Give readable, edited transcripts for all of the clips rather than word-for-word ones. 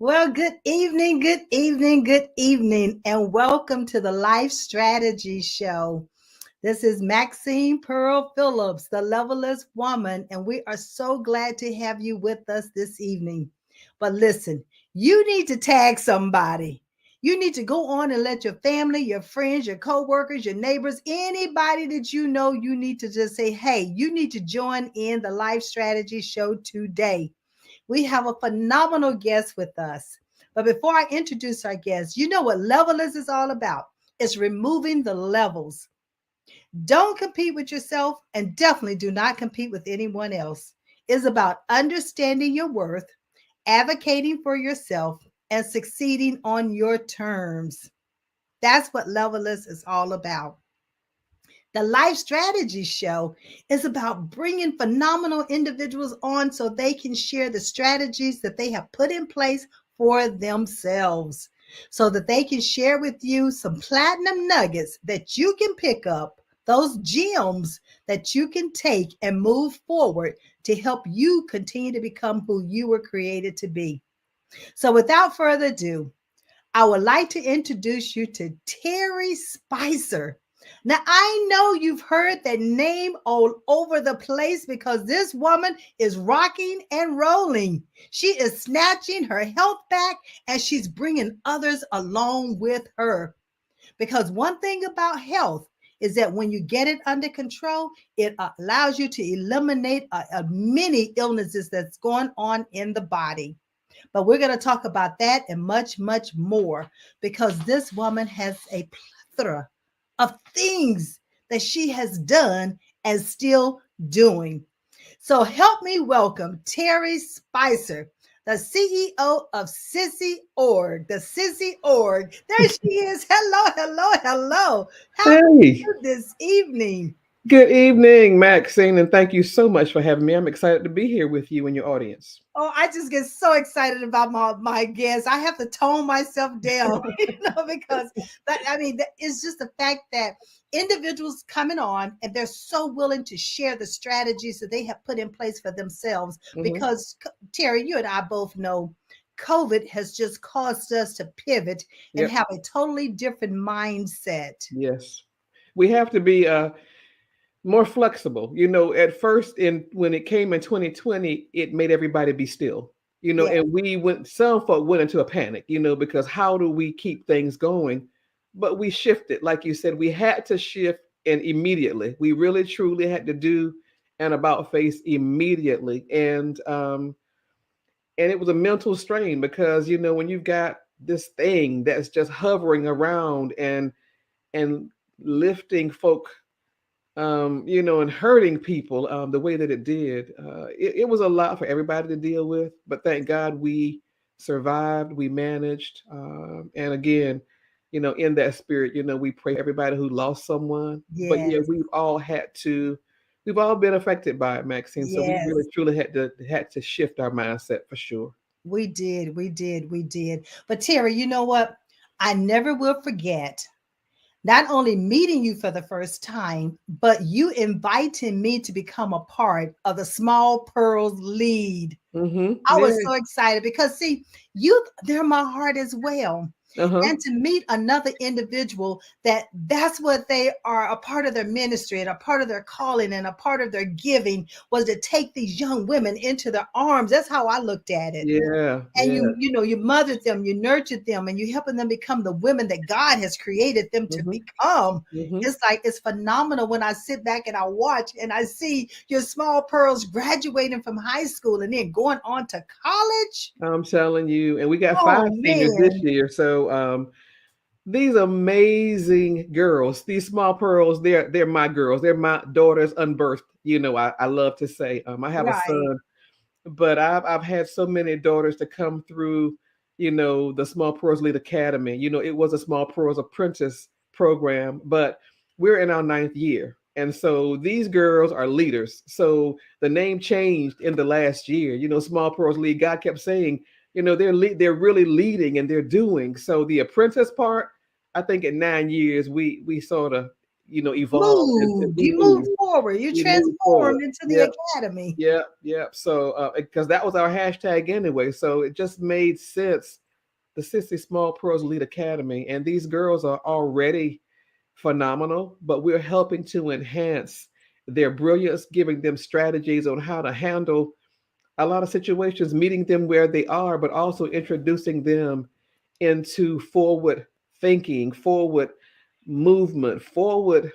Well, good evening, good evening, good evening, and welcome to the Life Strategy Show. This is Maxine Pearl Phillips, the Levelist Woman, and we are so glad to have you with us this evening. But listen, you need to tag somebody. You need to go on and let your family, your friends, your coworkers, your neighbors, anybody that you know, you need to just say, hey, you need to join in the Life Strategy Show today. We have a phenomenal guest with us. But before I introduce our guest, you know what Levelist is all about. It's removing the levels. Don't compete with yourself and definitely do not compete with anyone else. It's about understanding your worth, advocating for yourself, and succeeding on your terms. That's what Levelist is all about. The Life Strategy Show is about bringing phenomenal individuals on so they can share the strategies that they have put in place for themselves, so that they can share with you some platinum nuggets that you can pick up, those gems that you can take and move forward to help you continue to become who you were created to be. So, without further ado, I would like to introduce you to Terry Spicer. Now, I know you've heard that name all over the place because this woman is rocking and rolling. She is snatching her health back and she's bringing others along with her. Because one thing about health is that when you get it under control, it allows you to eliminate many illnesses that's going on in the body. But we're going to talk about that and much, much more because this woman has a plethora of things that she has done and still doing. So help me welcome Terry Spicer, the CEO of Sissy Org. The Sissy Org. There she is. Hello, hello, hello. How are Hey, you this evening? good evening, Maxine, and thank you so much for having me. I'm excited to be here with you and your audience. Oh, I just get so excited about my guests. I have to tone myself down, because it's just the fact that individuals coming on and they're so willing to share the strategies that they have put in place for themselves. Hmm. Because Terry, you and I both know COVID has just caused us to pivot and Yep. have a totally different mindset. Yes. We have to be more flexible. At first, in when it came in 2020, it made everybody be still. Yeah, And some folk went into a panic. Because how do we keep things going? But we shifted, like you said, we had to shift, and immediately, we really truly had to do an about face immediately, and it was a mental strain because when you've got this thing that's just hovering around and lifting folk, and hurting people, the way that it did, it was a lot for everybody to deal with, but thank God we survived, we managed, and again, in that spirit, we pray for everybody who lost someone, but yeah, yes, we've all been affected by it, Maxine, so we really yes. truly had to shift our mindset for sure. We did, we did, we did. But Terry, you know what? I never will forget not only meeting you for the first time, but you inviting me to become a part of the Small Pearls lead. Mm-hmm. I was Yeah. so excited because see, you they're my heart as well. Uh-huh. And to meet another individual that's what they are, a part of their ministry and a part of their calling and a part of their giving was to take these young women into their arms. That's how I looked at it. Yeah. And Yeah. you mothered them, you nurtured them, and you helping them become the women that God has created them to Mm-hmm. become. Mm-hmm. It's like it's phenomenal when I sit back and I watch and I see your small pearls graduating from high school and then going on to college. I'm telling you, and we got Oh five seniors this man. year. So these amazing girls, these small pearls, they're my girls. They're my daughters unbirthed. I love to say. I have a Right. son, but I've had so many daughters to come through, the Small Pearls Lead Academy. It was a Small Pearls Apprentice program, but we're in our ninth year. And so these girls are leaders. So the name changed in the last year. Small Pearls Lead. God kept saying, they're really leading and they're doing. So the apprentice part, I think at 9 years we sort of evolved into Moved. You moved forward. You we moved forward. transformed into the Yep. academy. Yep. Yep. So, because that was our hashtag anyway, so it just made sense. The 60 Small Pearls Elite Academy, and these girls are already phenomenal, but we're helping to enhance their brilliance, giving them strategies on how to handle a lot of situations, meeting them where they are, but also introducing them into forward thinking, forward movement, forward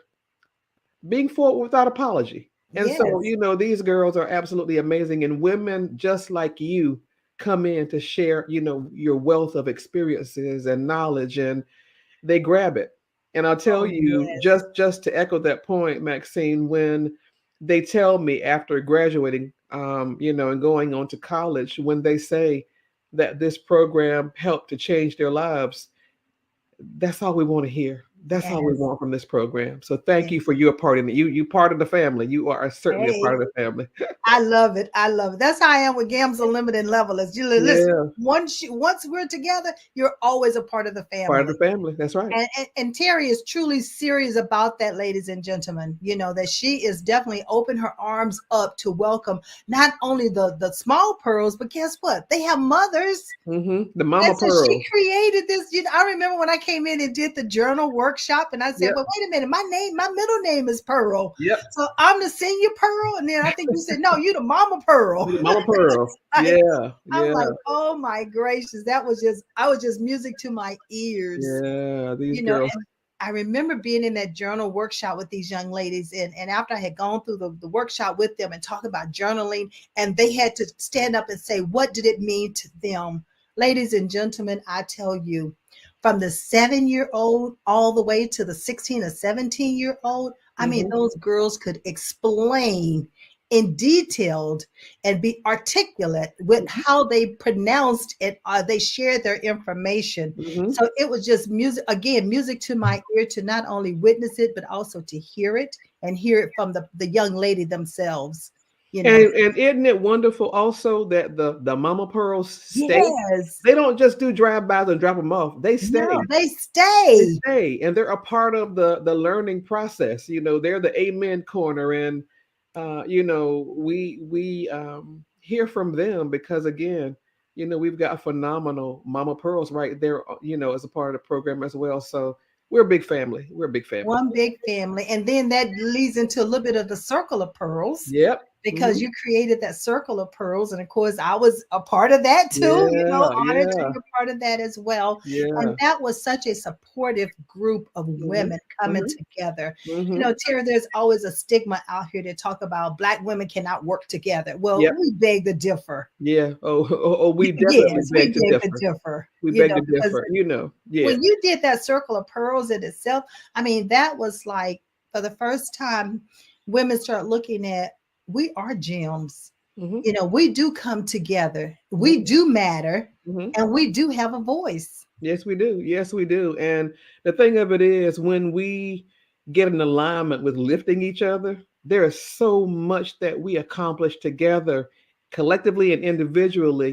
being forward without apology. And so, Yes. these girls are absolutely amazing. And women just like you come in to share, your wealth of experiences and knowledge, and they grab it. And I'll tell Oh, you, yes. just to echo that point, Maxine, when they tell me after graduating, and going on to college, when they say that this program helped to change their lives, that's all we want to hear. That's all we Yes. want from this program. So thank Yes. you for your part in it. You part of the family. You are certainly a Hey. part of the family. I love it. I love it. That's how I am with Gams Unlimited and Levelers. You listen. Yeah, Once we're together, you're always a part of the part of family. the family. That's right. And Terry is truly serious about that, ladies and gentlemen. You know that she is definitely open her arms up to welcome not only the small pearls, but guess what? They have mothers. The And Mama so she Pearl. created this. I remember when I came in and did the journal workshop, and I said, Yep, "Well, wait a minute, my middle name is Pearl, yep. so I'm the senior Pearl." And then I think you said, "No, you the Mama Pearl." The Mama Pearl. Like, Yeah, I'm yeah, like, "Oh my gracious, I was just music to my ears." yeah. These You know, girls. and I remember being in that journal workshop with these young ladies, and after I had gone through the workshop with them and talk about journaling, and they had to stand up and say, what did it mean to them? Ladies and gentlemen, I tell you, from the 7-year-old all the way to the 16 or 17-year-old, I mean, Hmm. those girls could explain in detailed and be articulate with how they pronounced it. They shared their information. Hmm. So it was just music, again, music to my ear to not only witness it, but also to hear it and hear it from the young lady themselves, you know. And isn't it wonderful also that the Mama Pearls stay? Yes. They don't just do drive-bys and drop them off. They No, stay. they They stay. stay, and they're a part of the learning process. They're the amen corner, and we hear from them because again, we've got phenomenal Mama Pearls right there, as a part of the program as well. So we're a big family. We're a big family. One big family. And then that leads into a little bit of the circle of pearls Yep. because Hmm. you created that circle of pearls. And of course, I was a part of that too, Yeah. honored to Yeah. be a part of that as well. And Yeah. that was such a supportive group of Hmm. women coming Hmm. together. Hmm. Tara, there's always a stigma out here to talk about Black women cannot work together. Well, Yep. we beg to differ. Yeah. Oh, we definitely Yes, we beg to beg to differ. differ, We beg to because differ. Yeah. when you did that circle of pearls in itself, I mean, that was like for the first time, women start looking at we are gems. Hmm. We do come together, we Hmm. do matter, Hmm. and we do have a voice. Yes, we do. Yes, we do. And the thing of it is, when we get in alignment with lifting each other, there is so much that we accomplish together, collectively and individually,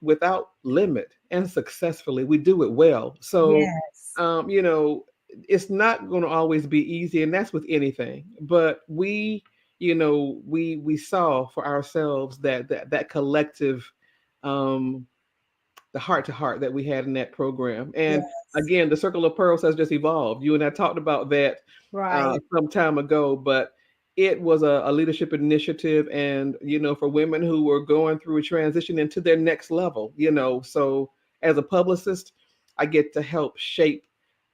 without limit and successfully. We do it well. So, Yes. um, you know, it's not going to always be easy, and that's with anything. But we saw for ourselves that collective um the heart to heart that we had in that program. And Yes. again, the Circle of Pearls has just evolved. You and I talked about that Right. some time ago, but it was a leadership initiative, and for women who were going through a transition into their next level. So as a publicist, I get to help shape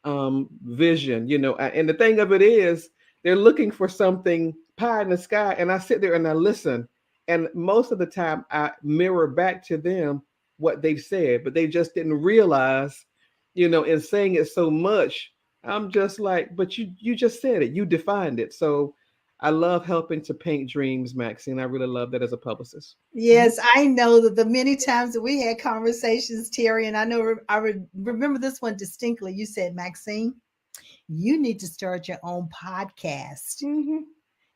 vision. And the thing of it is, they're looking for something pie in the sky, and I sit there and I listen, and most of the time I mirror back to them what they've said, but they just didn't realize, in saying it so much, I'm just like, but you just said it, you defined it. So I love helping to paint dreams, Maxine. I really love that as a publicist. Mhm. Yes, I know that the many times that we had conversations, Terry, and I know remember this one distinctly. You said, Maxine, you need to start your own podcast. Mhm.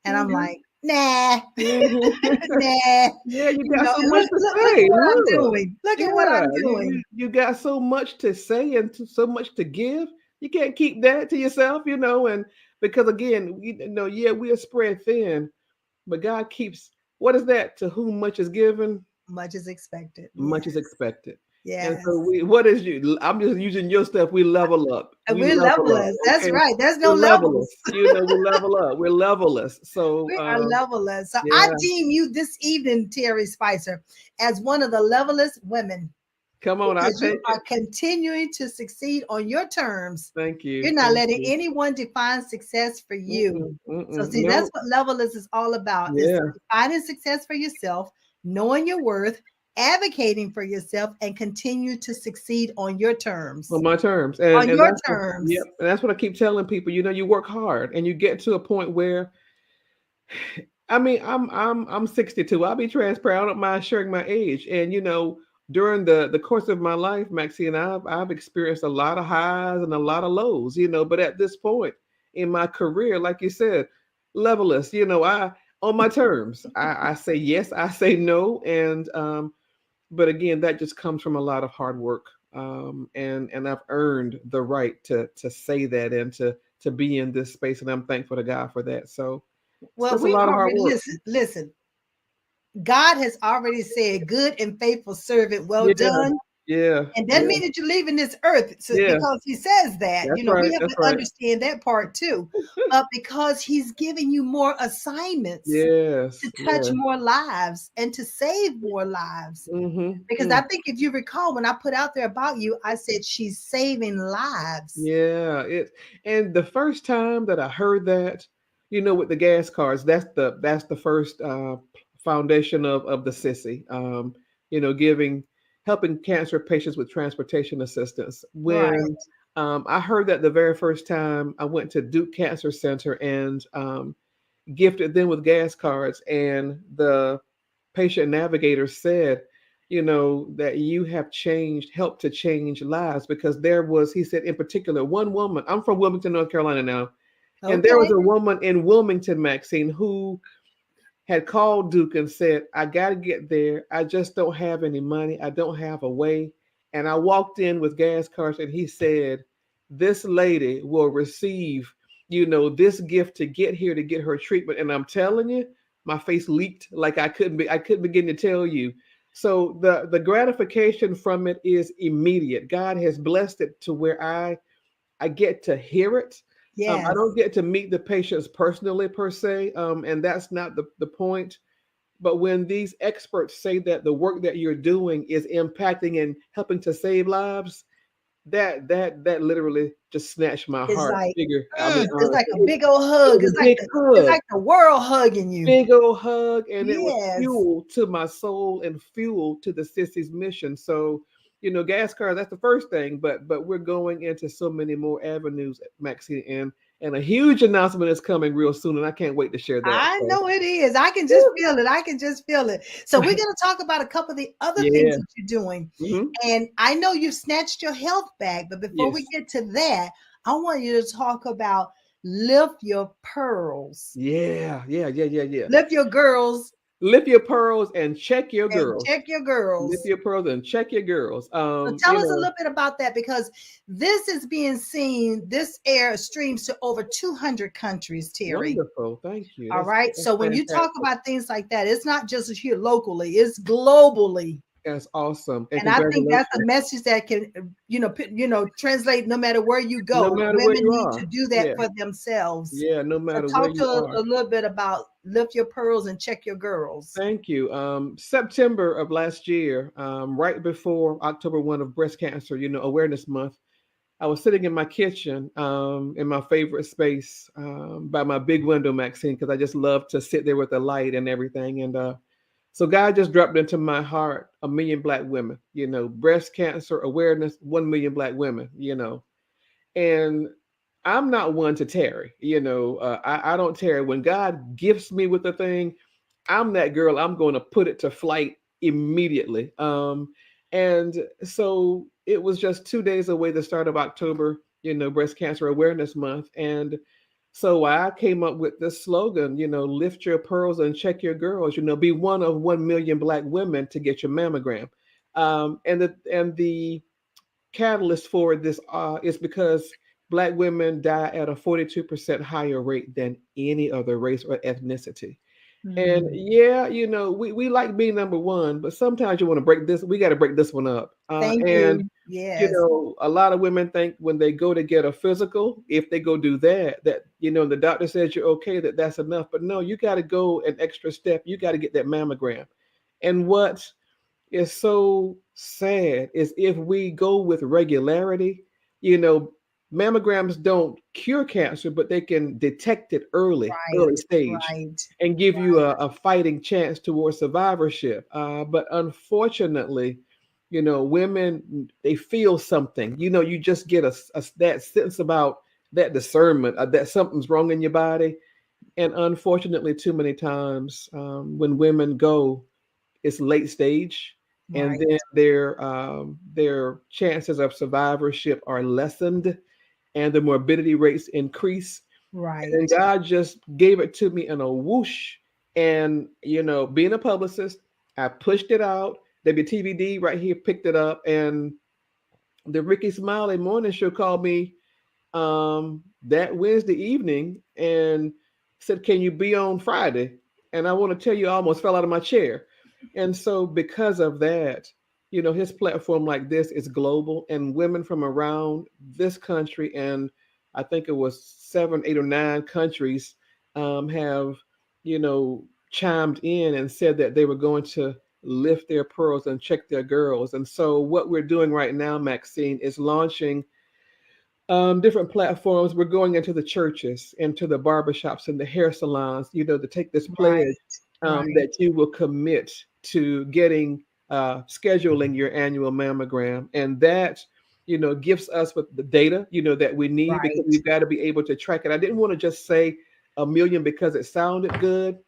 And I'm Mhm. like, nah, Mhm. nah. Yeah, you got so And much to look at say. what I'm Look, doing. Look at what yeah, I'm you, you doing. you got so much to say and so much to give. You can't keep that to yourself. And Because again, yeah, we are spread thin, but God keeps, what is that? To whom much is given, Much is expected. much Yes. is expected. And so Yes. we, what is you? I'm just using your stuff. We level up. And We we're level up. levelers. That's Okay. right. There's no We're levels. levelers. We level up. We're levelers. So, We are levelers. So I yeah, deem you this evening, Terry Spicer, as one of the levelest women come on. I because you take are it. continuing to succeed on your terms. Thank you. You're not Thank letting you. anyone define success for you. Mm-mm, So mm-mm. see, that's No. what levelers is all about is Yeah. defining success for yourself, knowing your worth, advocating for yourself, and continue to succeed on your terms. On my terms. On And your that's what, terms. yep. And that's what I keep telling people. You work hard and you get to a point where, I mean, I'm 62. I'll be transparent. I don't mind sharing my age. And during the course of my life, Maxine, I've experienced a lot of highs and a lot of lows. But at this point in my career, like you said, levelist. I on my terms. I say yes, I say no, and but again, that just comes from a lot of hard work. And I've earned the right to say that and to be in this space, and I'm thankful to God for that. So it's Well, just a we lot of hard already work. listen. God has already said, "Good and faithful servant, well Yeah, done." yeah, And doesn't yeah, mean that you're leaving this earth yeah. because he says that. That's We right. have That's to right. understand that part too. But because he's giving you more assignments to Yes, touch yes. more lives and to save more lives. Because I Mm-hmm. think if you recall, when I put out there about you, I said she's saving lives. Yeah, and the first time that I heard that, with the gas cards, that's the first foundation of the sissy. Giving helping cancer patients with transportation assistance. Right. When I heard that the very first time, I went to Duke Cancer Center and gifted them with gas cards, and the patient navigator said, that you have helped to change lives, because he said in particular, one woman. I'm from Wilmington, North Carolina now, and there was Okay. a woman in Wilmington, Maxine, who had called Duke and said, I got to get there. I just don't have any money. I don't have a way. And I walked in with gas cards, and he said, this lady will receive, this gift to get here to get her treatment. And I'm telling you, my face leaked like I couldn't begin to tell you. So the gratification from it is immediate. God has blessed it to where I get to hear it. I Yes. don't get to meet the patients personally per se, and that's not the point. But when these experts say that the work that you're doing is impacting and helping to save lives, that literally just snatched my It's heart. like, Figure, I'll be it's honest. like a big old It hug. was a big It's hug, like the world hugging you. big old hug, and it was Yes. fuel to my soul and fuel to the sissy's mission. So, gas cars, that's the first thing, but we're going into so many more avenues, Maxine, and a huge announcement is coming real soon, and I can't wait to share that. I So, know it is. I can just feel it. I can just feel it. So we're going to talk about a couple of the other things yeah. that you're doing. Hmm. And I know you've snatched your health back, but before we Yes. get to that, I want you to talk about lift your pearls. Yeah. Yeah. Yeah. Yeah. Yeah. Lift your girls Lift your pearls and check your and girls. check your Lift girls. your pearls and check your girls. So tell us a little bit about that because this is being seen, this air streams to over 200 countries, Terry. Wonderful. Thank you. All That's right. So when you talk fantastic. about things like that, it's not just here locally, it's globally. That's awesome. And And I think that's a congratulations. message that can, translate no matter where you No go. matter where Women you need are. to do that Yeah. for themselves. Yeah. No So matter where talk to you are. a little bit about lift your pearls and check your girls. Thank you. September of last year, right before October 1 of Breast Cancer, Awareness Month, I was sitting in my kitchen, in my favorite space, by my big window, Maxine, because I just love to sit there with the light and everything. And so God just dropped into my heart 1 million Black women, breast cancer awareness, 1 million Black women, and I'm not one to tarry, I don't tarry. When God gifts me with a thing, I'm that girl. I'm going to put it to flight immediately. And so it was just 2 days away, the start of October, Breast Cancer Awareness Month. And so I came up with this slogan, lift your pearls and check your girls, be one of 1 million Black women to get your mammogram. And the catalyst for this is because Black women die at a 42% higher rate than any other race or ethnicity. And Mm. yeah, we like being number one, but sometimes you want to break this. We got to break this one up. Thank And you. Yes. a lot of women think when they go to get a physical, if they go do that, the doctor says you're okay, that's enough. But no, you got to go an extra step. You got to get that mammogram. And what is so sad is if we go with regularity, you know, mammograms don't cure cancer, but they can detect it early Right. stage, Right. and give you a fighting chance towards survivorship. But unfortunately, women, they feel something. You just get that sense about that discernment that something's wrong in your body. And unfortunately, too many times when women go, it's late stage, and Right. then their chances of survivorship are lessened, and the morbidity rates increase. And Right. God just gave it to me in a whoosh. And being a publicist, I pushed it out. WTVD right here picked it up, and the Ricky Smiley morning show called me that Wednesday evening and said, "Can you be on Friday?" And I want to tell you, I almost fell out of my chair. And so, because of that, his platform like this is global, and women from around this country, and I think it was 7, 8, or 9 countries, have, chimed in and said that they were going to lift their pearls and check their girls. And so, what we're doing right now, Maxine, is launching different platforms. We're going into the churches, into the barbershops, and the hair salons, to take this pledge Right. Right. that you will commit to getting, scheduling your annual mammogram. And that, gives us with the data, that we need, because Right. we've got to be able to track it. I didn't want to just say a million because it sounded good.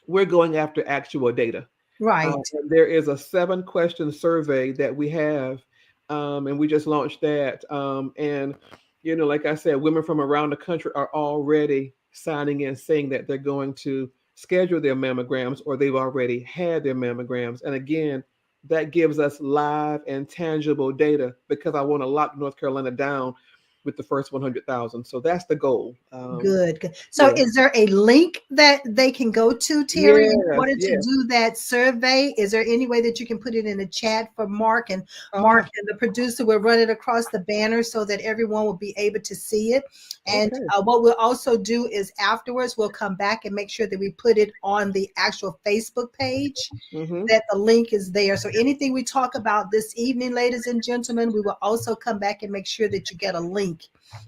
We're going after actual data. Right. And there is a 7-question survey that we have, and we just launched that. And like I said, women from around the country are already signing in, saying that they're going to schedule their mammograms, or they've already had their mammograms. And again, that gives us live and tangible data, because I want to lock North Carolina down with the first 100,000. So that's the goal. Good. Good. So, Yeah. is there a link that they can go to, Terry, in Yes. order to Yes. do that survey? Is there any way that you can put it in the chat for Mark, and Uh, the producer will run it across the banner so that everyone will be able to see it? And okay. what we'll also do is afterwards we'll come back and make sure that we put it on the actual Facebook page, Mm-hmm. that the link is there. So anything we talk about this evening, ladies and gentlemen, we will also come back and make sure that you get a link,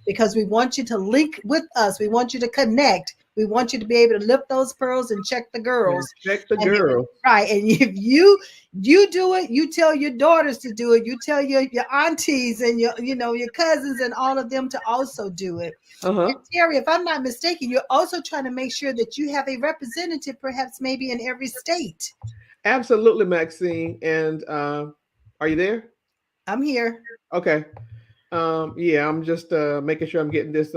because we want you to link with us. We want you to connect. We want you to be able to lift those pearls and check the And girls. check the And girl. right. And if you do it, you tell your daughters to do it. You tell your aunties and your cousins and all of them to also do it. Uh-huh. And Terry, if I'm not mistaken, you're also trying to make sure that you have a representative, perhaps maybe in every state. Absolutely, Maxine. And are you there? I'm here. Okay. Yeah, I'm just making sure I'm getting this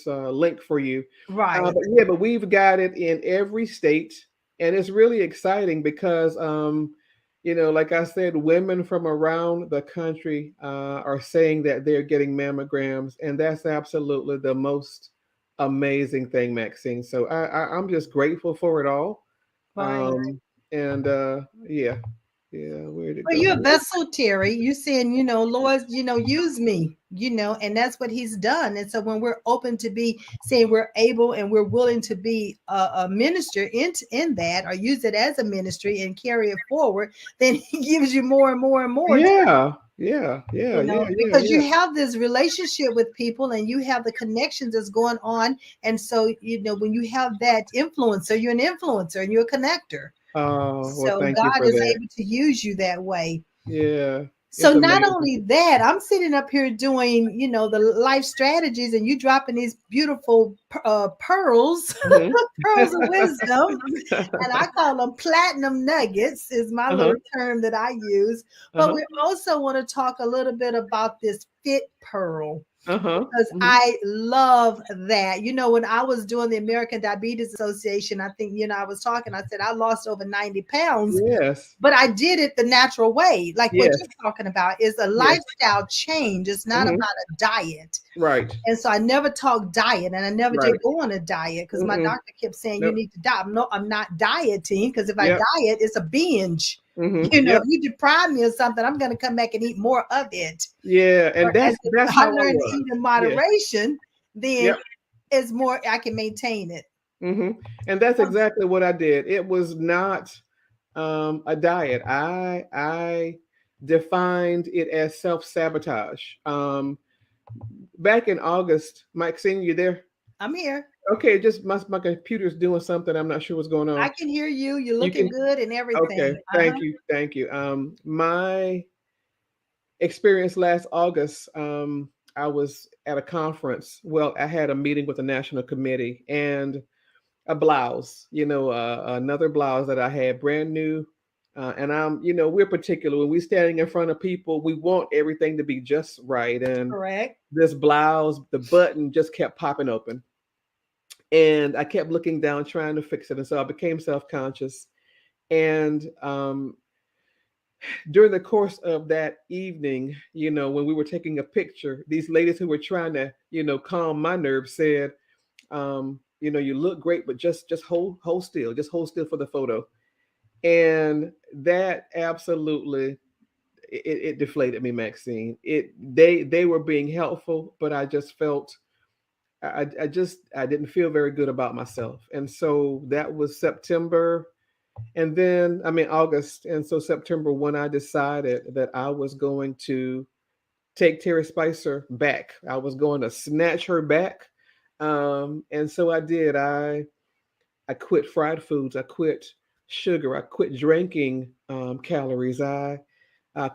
link for you. Right. But we've got it in every state, and it's really exciting because like I said, women from around the country are saying that they're getting mammograms, and that's absolutely the most amazing thing, Maxine. So I'm just grateful for it all. Right. And yeah, yeah, where'd it Well, go you're a here? vessel, Terry. You saying, Lord, use me, and that's what he's done. And so when we're open to be saying we're able and we're willing to be a minister in that, or use it as a ministry and carry it forward, then he gives you more and more and more, Yeah, yeah, yeah, yeah, yeah, because you yeah. have this relationship with people and you have the connections that's going on. And so, when you have that influencer, you're an influencer and you're a connector. Oh, well, So thank you God for is that. able to use you that way. Yeah, So it's not amazing. only that, I'm sitting up here doing, the life strategies, and you dropping these beautiful pearls, Hmm. pearls of wisdom, and I call them platinum nuggets is my Uh-huh, little term that I use. But uh-huh. we also want to talk a little bit about this fit pearl. Uh-huh. because Hmm. I love that. You know, when I was doing the American Diabetes Association, I think, I was talking, I said I lost over 90 pounds, Yes. but I did it the natural way. Like what Yes. you're talking about is a Yes. lifestyle change. It's not Hmm. about a diet. Right. And so I never talked diet and I never did Right. go on a diet because my Mm-mm. doctor kept saying you Nope. need to diet. No, I'm not dieting because if I Yep. diet, it's a binge. Yep. If you deprive me of something, I'm going to come back and eat more of it. Yeah. And Whereas that's if that's I how I learn to was. eat in Yeah. moderation, then Yep. it's more, I can maintain it. Hmm. And that's Um, exactly what I did. It was not a diet. I defined it as self sabotage. Back in August, Maxine, you there? I'm here. Okay, just my computer's doing something. I'm not sure what's going I on. can hear you. You're You looking can. good and Okay, everything. Uh huh. thank you, thank you. My experience last August, I was at a conference. Well, I had a meeting with the national committee and a blouse, another blouse that I had brand new. And we're particular when we're standing in front of people, we want everything to be just right. And Correct. this blouse, the button just kept popping open. And I kept looking down, trying to fix it. And so I became self conscious. And during the course of that evening, when we were taking a picture, these ladies who were trying to, calm my nerves said, you look great, but just hold still, just hold still for the photo. And that absolutely it deflated me, Maxine. They were being helpful, but I just felt I didn't feel very good about myself. And so that was September. And then, I mean, August. And so September, when I decided that I was going to take Terry Spicer back, I was going to snatch her back. And so I did. I quit fried foods. I quit sugar. I quit drinking calories. I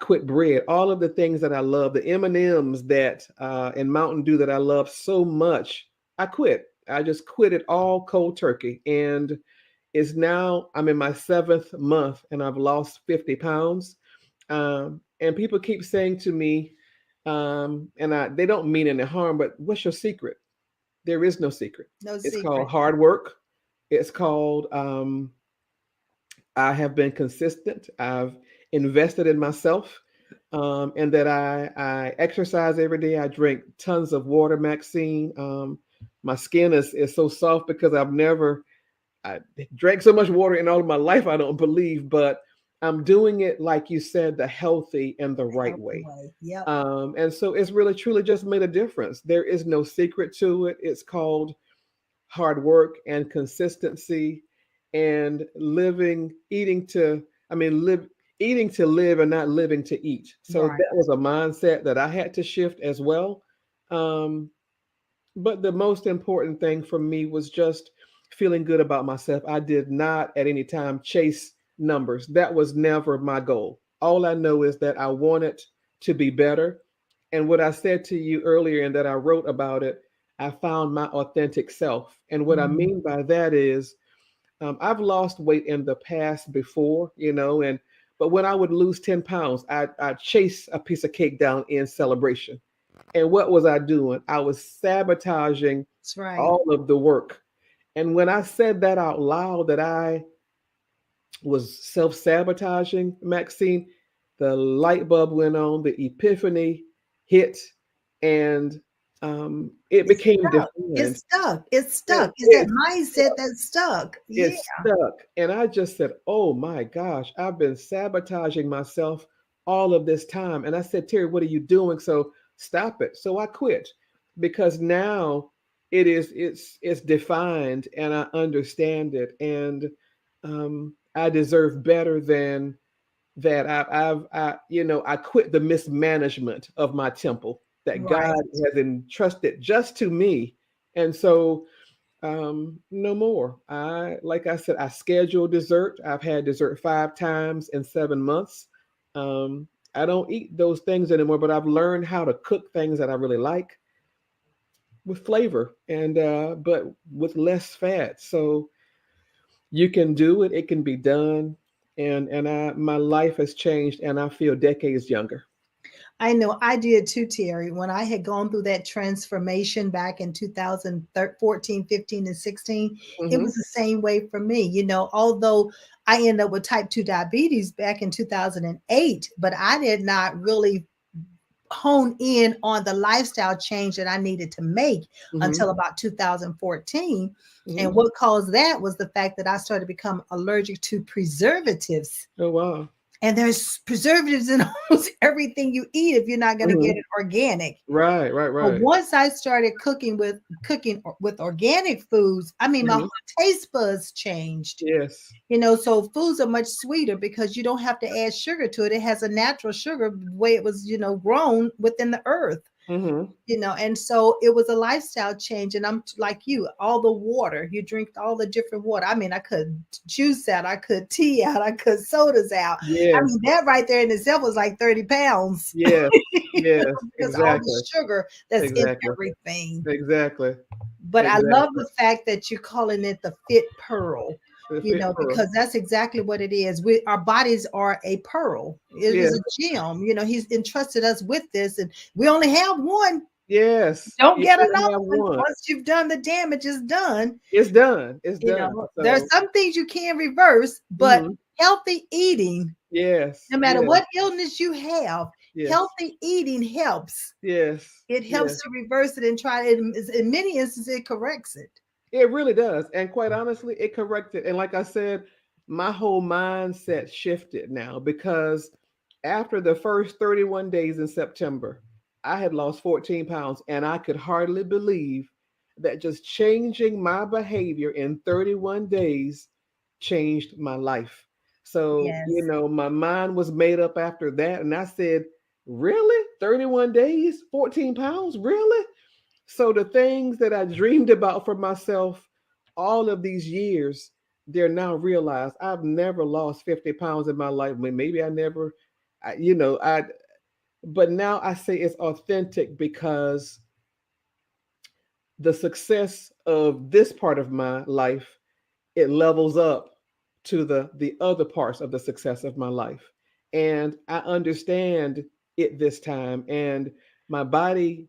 quit bread. All of the things that I love, the M&Ms that and Mountain Dew that I love so much, I quit. I just quit it all cold turkey. And it's now I'm in my seventh month and I've lost 50 pounds. And people keep saying to me, they don't mean any harm, but what's your secret? There is no secret. No It's called secret. hard work. It's called I have been consistent. I've invested in myself, and that I exercise every day. I drink tons of water, Maxine. My skin is so soft because I drank so much water in all of my life. I don't believe, but I'm doing it like you said, the healthy and the right Healthy way. way. Yep. And so it's really truly just made a difference. There is no secret to it. It's called hard work and consistency and live eating to live and not living to eat. So Right. that was a mindset that I had to shift as well. Um, but the most important thing for me was just feeling good about myself. I did not at any time chase numbers. That was never my goal. All I know is that I wanted to be better. And what I said to you earlier and that I wrote about it, I found my authentic self. And what I Mhm. mean by that is I've lost weight in the past before, and but when I would lose 10 pounds, I'd chase a piece of cake down in celebration. And what was I doing? I was sabotaging That's right. all of the work. And when I said that out loud, that I was self sabotaging, Maxine, the light bulb went on, the epiphany hit, and it It's became stuck. It's defined. stuck. It's It, stuck. It's that it's mindset that's stuck. Yeah. it's stuck. And I just said, oh my gosh, I've been sabotaging myself all of this time. And I said, Terry, what are you doing? So stop it. So I quit because now it's defined and I understand it. And I deserve better than that. I quit the mismanagement of my temple that God Right. has entrusted just to me. And so no more. Like I said, I schedule dessert. I've had dessert 5 times in 7 months. I don't eat those things anymore, but I've learned how to cook things that I really like with flavor and but with less fat. So you can do it, it can be done. And my life has changed and I feel decades younger. I know I did too, Terry. When I had gone through that transformation back in 2014, 15, and 16, it Hmm. was the same way for me. Although I ended up with type 2 diabetes back in 2008, but I did not really hone in on the lifestyle change that I needed to make Hmm. until about 2014. Hmm. And what caused that was the fact that I started to become allergic to preservatives. Oh wow. And there's preservatives in almost everything you eat if you're not going to Hmm. get it organic. Right, right, But right. once I started cooking with organic foods, I mean, my Hmm. whole taste buds changed. Yes. So foods are much sweeter because you don't have to add sugar to it. It has a natural sugar the way it was, grown within the earth. Hmm. And so it was a lifestyle change. And I'm like you, all the water, you drink all the different water. I mean, I could juice out, I could tea out, I could sodas out. I Yes. mean, that right there in itself was like 30 pounds. Yes. Yes. Because all the Exactly. sugar that's in Exactly. everything. Exactly. But I love Exactly. the fact that you're calling it the fit pearl, The fit pearl. because that's exactly what it is. Our bodies are a pearl. It is Yes. a gem. He's entrusted us with this, and we only have one. Yes. Don't You get only another have one. one. Once you've done the damage, it's done. It's done. It's done. There are So. some things you can reverse, but Hmm. healthy eating, Yes. no matter Yes. what illness you have, Yes. healthy eating helps. Yes. It Yes. helps to reverse it and try it. In many instances, it corrects it. It really does. And quite honestly, it corrected. And like I said, my whole mindset shifted now because after the first 31 days in September, I had lost 14 pounds and I could hardly believe that just changing my behavior in 31 days changed my life. So, Yes. my mind was made up after that. And I said, really? 31 days, 14 pounds? Really? So the things that I dreamed about for myself all of these years, they're now realized. I've never lost 50 pounds in my life. Maybe I never, but now I say it's authentic because the success of this part of my life, it levels up to the other parts of the success of my life. And I understand it this time. And my body,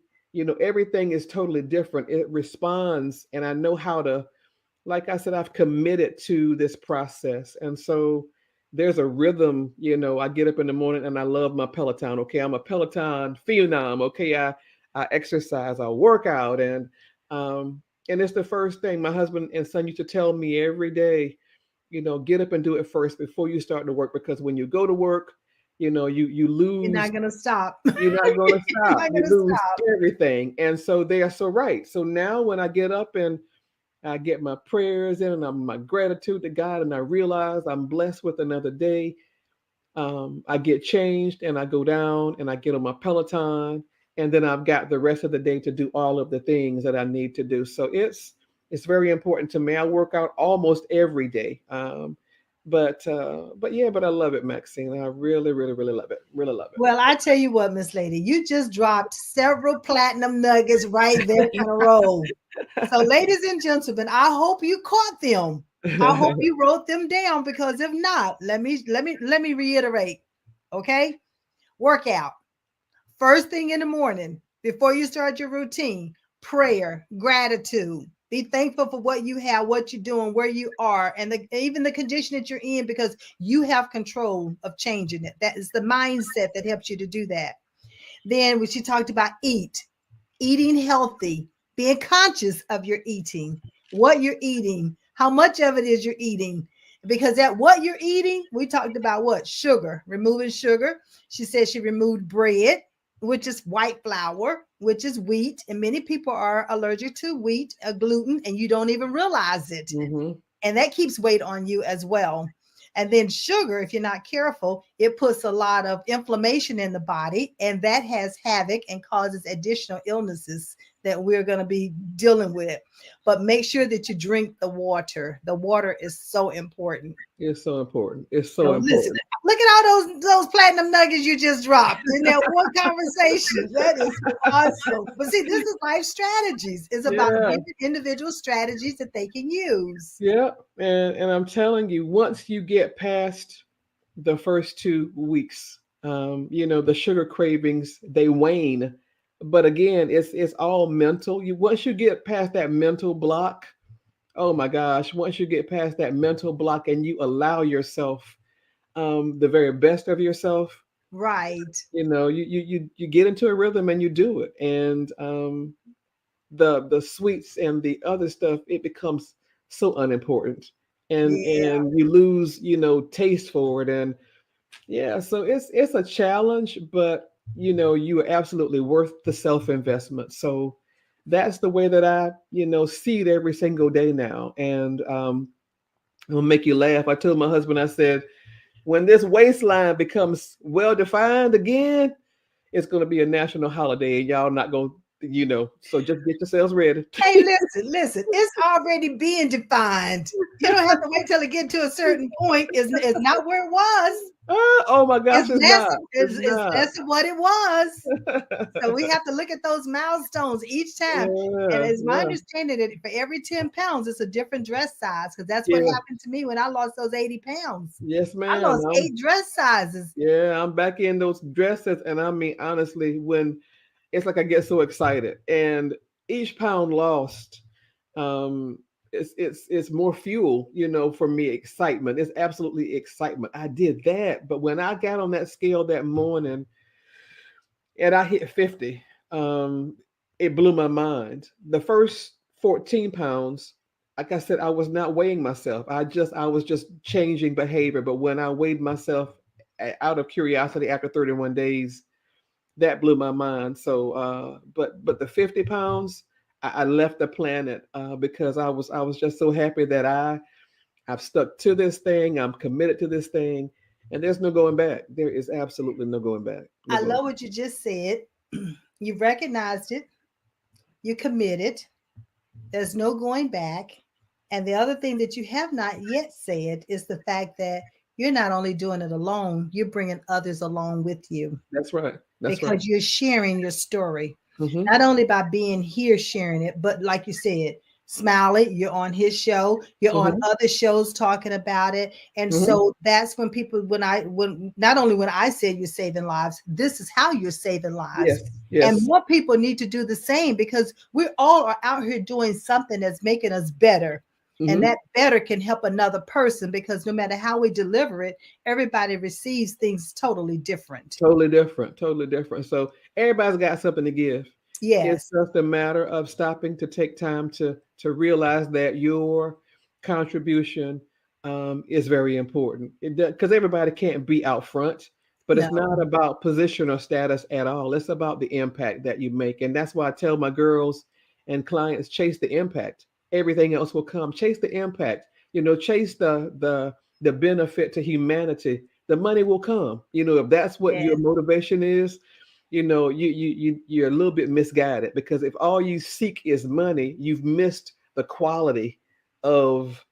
everything is totally different. It responds, and I know how to, like I said, I've committed to this process. And so there's a rhythm. I get up in the morning and I love my Peloton. Okay, I'm a Peloton phenom. Okay, I exercise, I work out, um and it's the first thing my husband and son used to tell me every day. Get up and do it first before you start to work, because when you go to work, you You're lose. not gonna stop. You're not going to You're stop. not You gonna lose stop. everything. And so they are so right. So now when I get up and I get my prayers in and my gratitude to God, and I realize I'm blessed with another day. I get changed and I go down and I get on my Peloton, and then I've got the rest of the day to do all of the things that I need to do. So it's very important to me. I work out almost every day. But yeah, but I love it, Maxine. I really, really, really love it. Really love Well, I tell you what, Miss Lady, you just dropped several platinum nuggets right there in a row. So, ladies and gentlemen, I hope you caught them. I hope it. you wrote them down, because if not, let me reiterate. Okay? Workout. First thing in the morning, before you start your routine, prayer, gratitude. Be thankful for what you have, what you're doing, where you are, and even the condition that you're in, because you have control of changing it. That is the mindset that helps you to do that. Then, when she talked about eating healthy, being conscious of your eating, what you're eating, how much of it is you're eating. Because that what you're eating, we talked about what? Sugar, removing sugar. She said she removed bread, which is white flour, which is wheat. And many people are allergic to wheat, gluten, and you don't even realize it. Hmm. And that keeps weight on you as well. And then sugar, if you're not careful, it puts a lot of inflammation in the body, and that has havoc and causes additional illnesses that we're going to be dealing with. But make sure that you drink the water. The water is so important. It's so important. It's so So listen, important. look at all those platinum nuggets you just dropped in that one conversation. That is awesome. But see, this is life strategies. It's about Yeah. giving individual strategies that they can use. Yeah, and I'm telling you, once you get past the first 2 weeks The sugar cravings, they wane. But again, it's all mental. You Once you get past that mental block, oh my gosh, once you get past that mental block and you allow yourself the very best of yourself, Right. you get into a rhythm and you do it. And the sweets and the other stuff, it becomes so unimportant. Yeah. And you lose, taste for it. And yeah, so it's a challenge, but you are absolutely worth the self-investment. So that's the way that I, see it every single day now. And it'll make you laugh. I told my husband, I said, when this waistline becomes well defined again, it's going to be a national holiday, and y'all not going to, so just get yourselves ready. Hey, listen, it's already being defined. You don't have to wait till it get to a certain point. It's not where it was. Oh my gosh, It's it's less, not. It's it's not. less of what it was. So we have to look at those milestones each time. And Yeah, it's my yeah, understanding that for every 10 pounds, it's a different dress size because that's what yeah. happened to me when I lost those 80 pounds. Yes, I ma'am. lost 8 dress sizes. Yeah, I'm back in those dresses, and I mean, honestly, when it's like I get so excited, and each pound lost, um, it's more fuel, for me. Excitement. It's absolutely excitement. I did that, but when I got on that scale that morning and I hit 50, it blew my mind. The first 14 pounds, like I said, I was not weighing myself. I was just changing behavior. But when I weighed myself out of curiosity after 31 days, that blew my mind. So, but the 50 pounds, I left the planet because I was just so happy that I've stuck to this thing. I'm committed to this thing, and there's no going back. There is absolutely no going back. No I going love back. what you just said. You recognized it, you committed, there's no going back. And the other thing that you have not yet said is the fact that you're not only doing it alone, you're bringing others along with you That's right. That's right. because you're sharing your story, Hmm. not only by being here sharing it, but like you said, Smiley, you're on his show, you're on Hmm. other shows talking about it. And Hmm. so that's when people, when not only when I said you're saving lives, this is how you're saving lives. Yes. And Yes. more people need to do the same because we all are out here doing something that's making us better. And Hmm. that better can help another person because no matter how we deliver it, everybody receives things totally different. Totally different. Totally different. So everybody's got something to give. It's Yes. just a matter of stopping to take time to realize that your contribution is very important. Because everybody can't be out front, but it's No. not about position or status at all. It's about the impact that you make, and that's why I tell my girls and clients, chase the impact. Everything else will come. Chase the impact. Chase the benefit to humanity. The money will come. If that's what your Yes. motivation is, you're a little bit misguided, because if all you seek is money, you've missed the quality of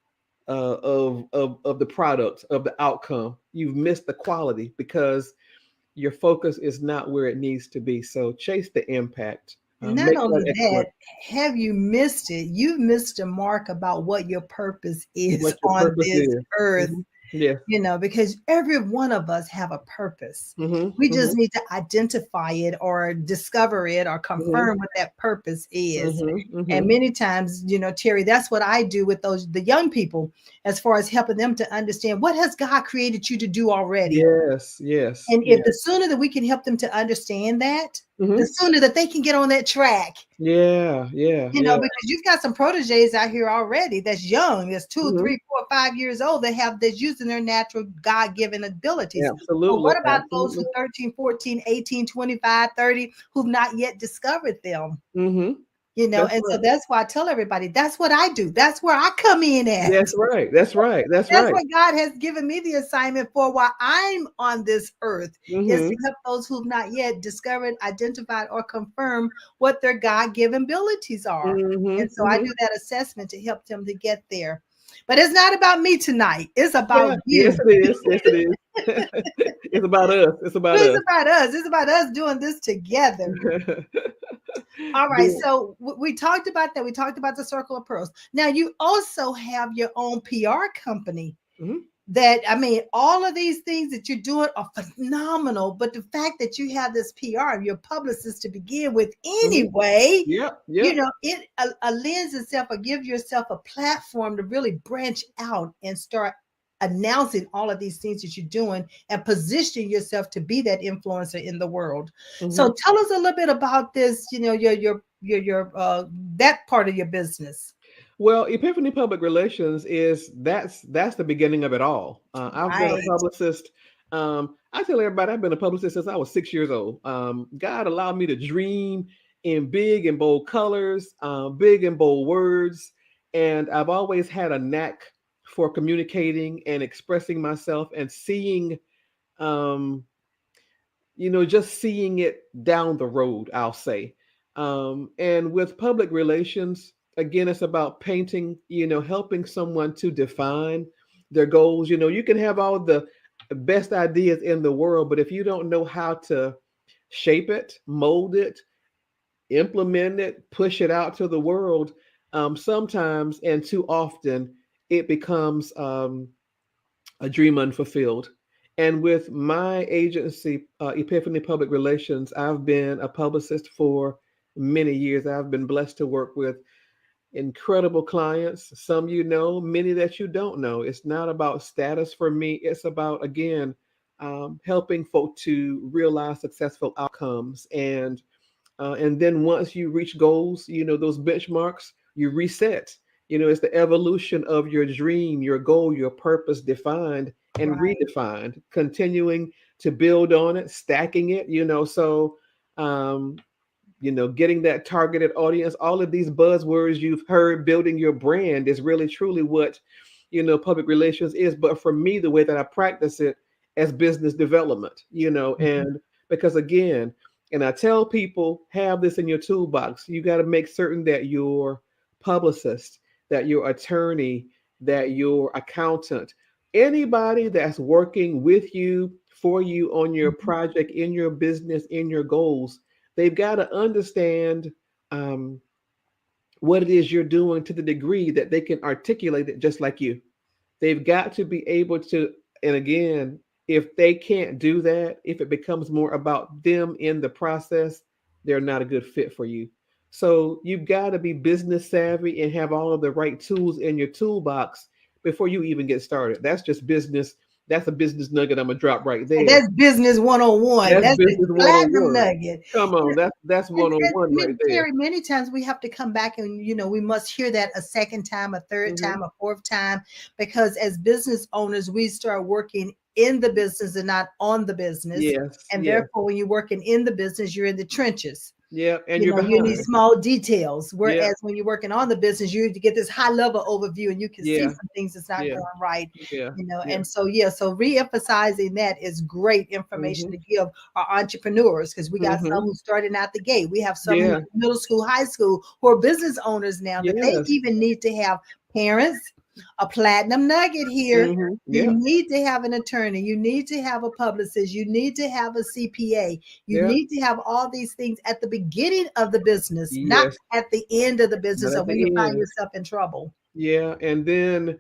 of the product, of the outcome. You've missed the quality because your focus is not where it needs to be. So chase the impact. And not Make that only that, excellent. have you missed it? You've missed a mark about what your purpose is What your on purpose this is. earth, Hmm. Yes. because every one of us have a purpose. Hmm. We just Hmm. need to identify it or discover it or Hmm. confirm what that purpose is. Hmm. And Hmm. many times, Terry, that's what I do with the young people as far as helping them to understand what has God created you to do already. Yes. Yes. And if Yes. the sooner that we can help them to understand that, the Hmm. sooner that they can get on that track. Yeah. Yeah. Yeah. Because you've got some proteges out here already that's young, that's two, Hmm. 3, 4, 5 years old, that's using their natural God-given abilities. But Absolutely. what about those Absolutely. who 13, 14, 18, 25, 30 who've not yet discovered them? Hmm. That's And so right. that's why I tell everybody that's what I do. That's where I come in at. That's right. That's right. That's That's right. what God has given me the assignment for while I'm on this earth is to Hmm. help those who've not yet discovered, identified, or confirmed what their God-given abilities are. Hmm. And so I Hmm. do that assessment to help them to get there. But it's not about me tonight. It's about Yeah. Yes, you. it is. Yes, it is. It's about us. It's about It's us. about us. It's about us doing this together. All right. Do So we talked about that. We talked about the Circle of Pearls. Now you also have your own PR company. it. Hmm. that I mean, all of these things that you're doing are phenomenal. But the fact that you have this PR and your publicist to begin with, Hmm. anyway, Yep, yep. it lends itself or give yourself a platform to really branch out and start announcing all of these things that you're doing and position yourself to be that influencer in the world. So Hmm. tell us a little bit about this. Your that part of your business. Well, Epiphany Public Relations is that's the beginning of it all. I've been a Right. publicist. I tell everybody I've been a publicist since I was 6 years old. God allowed me to dream in big and bold colors, big and bold words, and I've always had a knack for communicating and expressing myself and seeing um, just seeing it down the road, I'll say. And with public relations, again, it's about painting, helping someone to define their goals. You can have all the best ideas in the world, but if you don't know how to shape it, mold it, implement it, push it out to the world, sometimes and too often it becomes a dream unfulfilled. And with my agency, Epiphany Public Relations, I've been a publicist for many years. I've been blessed to work with incredible clients, some many that you don't know. It's not about status for me, it's about, again, helping folk to realize successful outcomes. And then once you reach goals, those benchmarks, you reset. It's the evolution of your dream, your goal, your purpose defined and Right. redefined, continuing to build on it, stacking it, so um, getting that targeted audience, all of these buzzwords you've heard, building your brand is really truly what, public relations is. But for me, the way that I practice it as business development, Mhm. and because again, and I tell people, have this in your toolbox. You got to make certain that your publicist, that your attorney, that your accountant, anybody that's working with you, for you on your Mhm. project, in your business, in your goals, they've got to understand um, what it is you're doing to the degree that they can articulate it just like you. They've got to be able to, and again, if they can't do that, if it becomes more about them in the process, they're not a good fit for you. So you've got to be business savvy and have all of the right tools in your toolbox before you even get started. That's just business. That's a business nugget I'm gonna drop right And there. that's business 101. That's That's the business platinum 101. nugget. Come You on, know, that's and 101 right there. Terry, many times we have to come back and we must hear that a second time, a third Hmm. time, a fourth time, because as business owners, we start working in the business and not on the business. Yes, And yes, therefore, when you're working in the business, you're in the trenches. yeah, and you're You need behind. small details. Yeah, Whereas when you're working on the business, you get this high level overview and you can see yeah, some things that's not yeah, going right. yeah, yeah. And so so re-emphasizing that is great information Hmm. to give our entrepreneurs, because we got some Hmm. who starting out the gate. We have some who Yeah, middle school, high school, who are business owners now, that they yes. even need to have parents. A platinum nugget here. Hmm. You Yeah, need to have an attorney. You need to have a publicist. You need to have a CPA. You yeah, need to have all these things at the beginning of the business, not yes. at the end of the Not business or at when you the find end. yourself in trouble. Yeah, and then,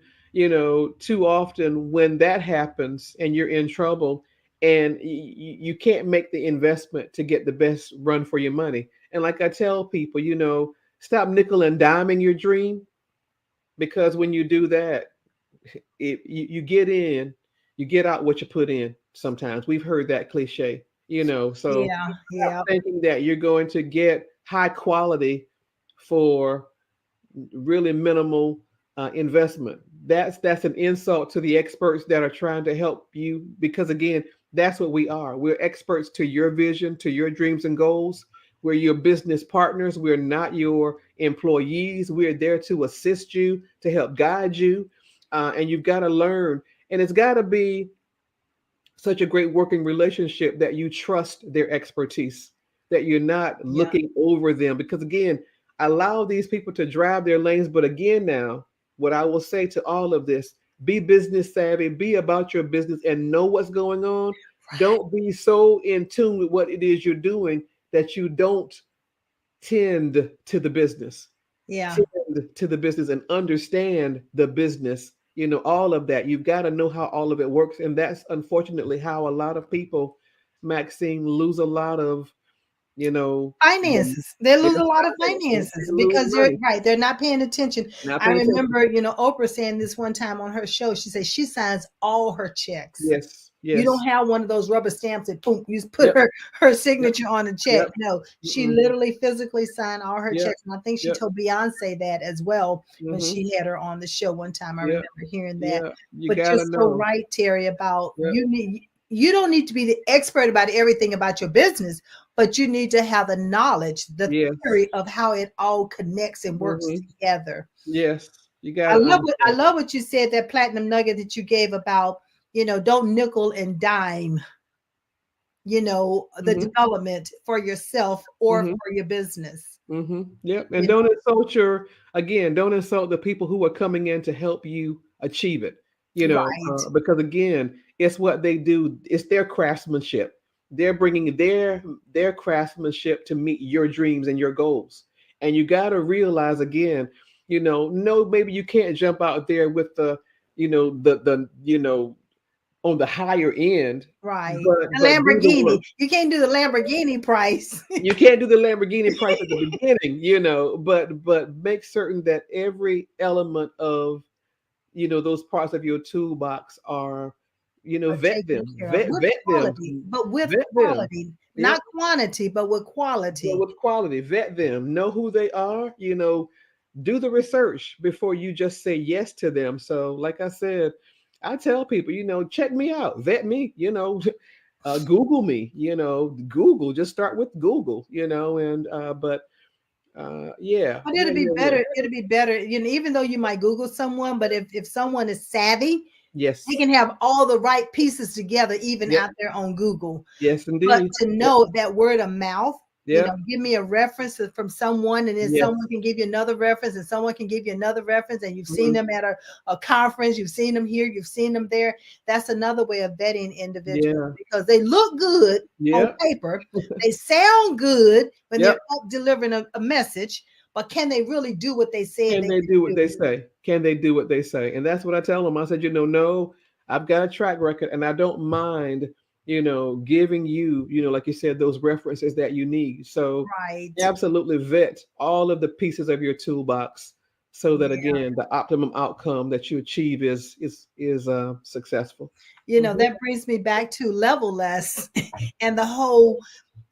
too often when that happens and you're in trouble and you can't make the investment to get the best run for your money. And like I tell people, stop nickel and diming your dream, because when you do that, you get in, you get out what you put in. Sometimes we've heard that cliche, so Yeah, stop yeah, thinking that you're going to get high quality for really minimal investment. That's an insult to the experts that are trying to help you, because again, that's what we are. We're experts to your vision, to your dreams and goals. We're your business partners. We're not your employees. We're there to assist you, to help guide you, and you've got to learn. And it's got to be such a great working relationship that you trust their expertise, that you're not yeah. looking over them. Because again, allow these people to drive their lanes. But again, now, what I will say to all of this, be business savvy, be about your business and know what's going on. Don't be so in tune with what it is you're doing that you don't tend to the business, Yeah. tend to the business and understand the business, all of that. You've got to know how all of it works. And that's unfortunately how a lot of people, Maxine, lose a lot of, you know, the, Finances. They yeah, lose a lot of they finances lose because they're money. right. They're not paying attention. Not I paying attention. remember, Oprah saying this one time on her show. She said she signs all her checks. Yes, You don't yes. have one of those rubber stamps that boom, you just put Yep, her yep, signature on the check. yep. No, she Mm-mm. literally physically signed all her Yep, checks. And I think she yep. told Beyonce that as well when Mm-hmm. she had her on the show one time. I Yep, remember hearing that. yeah. You But got you're to so know. right, Terry, about Yep. you don't need to be the expert about everything about your business, but you need to have the knowledge, the Yes. theory of how it all connects and works Mm-hmm. together. Yes. You got to I understand. love what you said, that platinum nugget that you gave about, don't nickel and dime, the Mm-hmm. development for yourself or Mm-hmm. for your business. Yep. And You don't insult don't insult the people who are coming in to help you achieve it. Right. Because again, it's what they do. It's their craftsmanship. They're bringing their craftsmanship to meet your dreams and your goals. And you got to realize again, no, maybe you can't jump out there with the on the higher end, Right. The but do the Lamborghini. work. You can't do the Lamborghini price. You can't do the Lamborghini price at the beginning, but make certain that every element of those parts of your toolbox are, Are vet taken them, care of with vet them, quality, but with vet them. quality, Yep, not quantity, but with but quality. with quality, vet them, know who they are. Do the research before you just say yes to them. So, like I said, I tell people, check me out, vet me, Google me, Google, just start with Google, and but yeah, But yeah, yeah, yeah. it'll be better, even though you might Google someone, but if someone is savvy, they Yes. can have all the right pieces together, even Yep. out there on Google. Yes, But indeed. to Yep. know that word of mouth, Yep. give me a reference from someone, and then Yes. someone can give you another reference, and someone can give you another reference, and you've seen Mhm. them at a conference, you've seen them here, you've seen them there. That's another way of vetting individuals Yeah. because they look good on Yep. paper, they sound good when they're Yep. up delivering a message, but can they really do what they said Can they they can do what they do? say? Can they do what they say? And that's what I tell them. I said, no, I've got a track record, and I don't mind, giving you, like you said, those references that you need. So Right. absolutely vet all of the pieces of your toolbox so that Yeah. again the optimum outcome that you achieve is successful. Hmm. That brings me back to level less and the whole,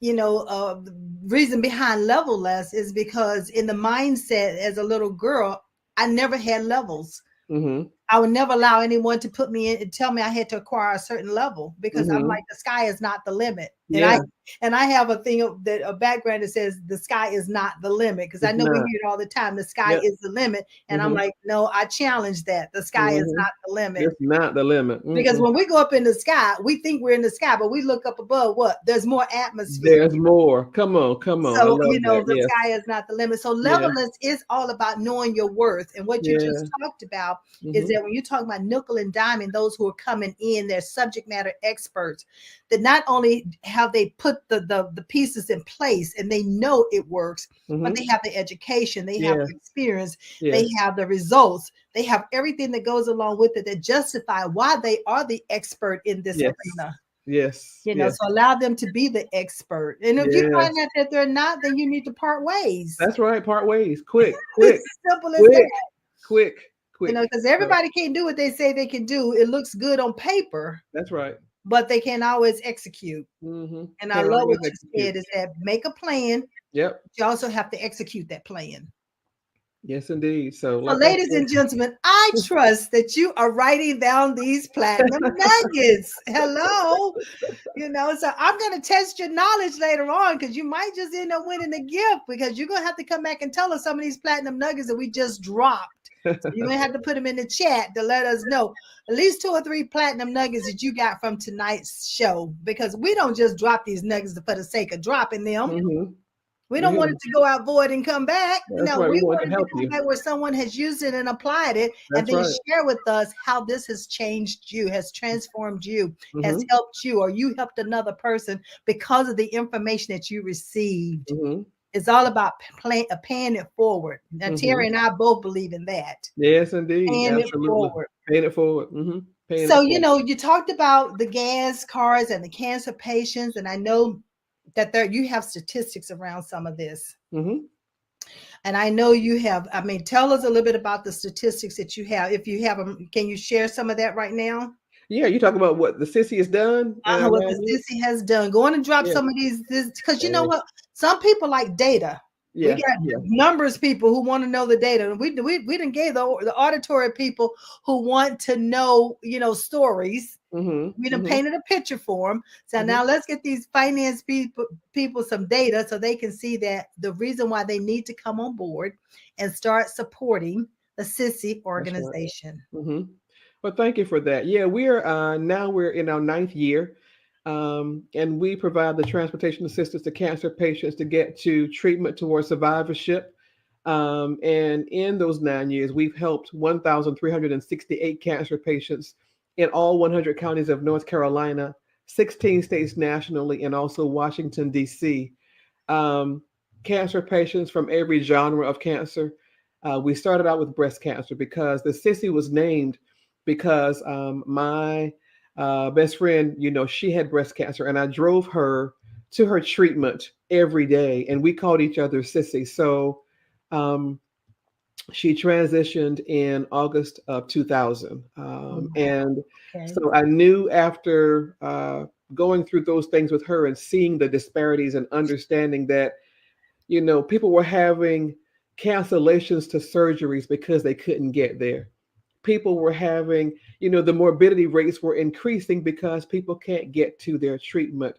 the reason behind level less is because in the mindset as a little girl, I never had levels. Hmm. I would never allow anyone to put me in and tell me I had to acquire a certain level because I'm Hmm. like, the sky is not the limit. Yeah, And I have a thing that a background that says the sky is not the limit because I it's know we not. hear it all the time. The sky Yep. is the limit, and I'm Hmm. like, no, I challenge that. The sky is Hmm. not the limit. It's not the limit. Because Mm-mm. when we go up in the sky, we think we're in the sky, but we look up above, what? There's more atmosphere. There's more. Come on, come on. I So, love that. the Yes. sky is not the limit. So, Yeah. levelness is all about knowing your worth. And what you just Yeah. talked about is Hmm. that when you talk about nickel and diamond, those who are coming in, they're subject matter experts. That not only have they put the pieces in place and they know it works, but Hmm. they have the education, they have Yeah. the experience, they Yes. have the results, they have everything that goes along with it that justify why they are the expert in this Yes. arena. Yes. Yes. So allow them to be the expert. And if you find Yes. out that they're not, then you need to part ways. That's right. Part ways. Quick. Quick. It's simple as that. Quick. Quick. Quick. Because So everybody can't do what they say they can do. It looks good on paper, that's right. but they can't always execute. Hmm. And I Can't love always what you execute. said is that make a plan, Yep. but you also have to execute that plan. Yes, indeed. So, So, like I ladies said. and gentlemen, I trust that you are writing down these platinum nuggets. Hello. So I'm going to test your knowledge later on because you might just end up winning a gift because you're going to have to come back and tell us some of these platinum nuggets that we just dropped. So you're going to have to put them in the chat to let us know at least 2 or 3 platinum nuggets that you got from tonight's show because we don't just drop these nuggets for the sake of dropping them. Hmm. We don't want Yeah, it to go out void and come back. that's No, right. We we want want to it to help come you. back where someone has used it and applied it and That's then right. share with us how this has changed you, has transformed you, has Hmm. helped you, or you helped another person because of the information that you received. Hmm. It's all about paying it forward. Now, Terry Hmm. and I both believe in that. Yes, indeed. Paying it Absolutely. forward. Paying it forward. Paying it So, forward. you talked about the gas cars and the cancer patients, and I know that you have statistics around some of this. Hmm. And I know you have, I mean, tell us a little bit about the statistics that you have. If you have them, can you share some of that right now? Yeah, you talk about what the sissy has done in our What the 9 years. sissy has done. Go on and drop Yeah. some of these, because you know Eh, what? Some people like data. We yeah. got Yeah. numbers people who want to know the data. We didn't gave the auditory people who want to know, stories. Hmm. We done Hmm. painted a picture for them. So Hmm. now let's get these finance people some data so they can see that the reason why they need to come on board and start supporting the Sissy That's right. organization. Hmm. Well, thank you for that. Yeah, we're in our ninth year, and we provide the transportation assistance to cancer patients to get to treatment towards survivorship. And in those 9 years, we've helped 1,368 cancer patients in all 100 counties of North Carolina, 16 states nationally, and also Washington, D.C. um, Cancer patients from every genre of cancer. We started out with breast cancer because the sissy was named because my best friend, she had breast cancer, and I drove her to her treatment every day, and we called each other sissy. So um, she transitioned in August of 2000, Wow. and Okay. so I knew after going through those things with her and seeing the disparities and understanding that people were having cancellations to surgeries because they couldn't get there. People were having, the morbidity rates were increasing because people can't get to their treatment.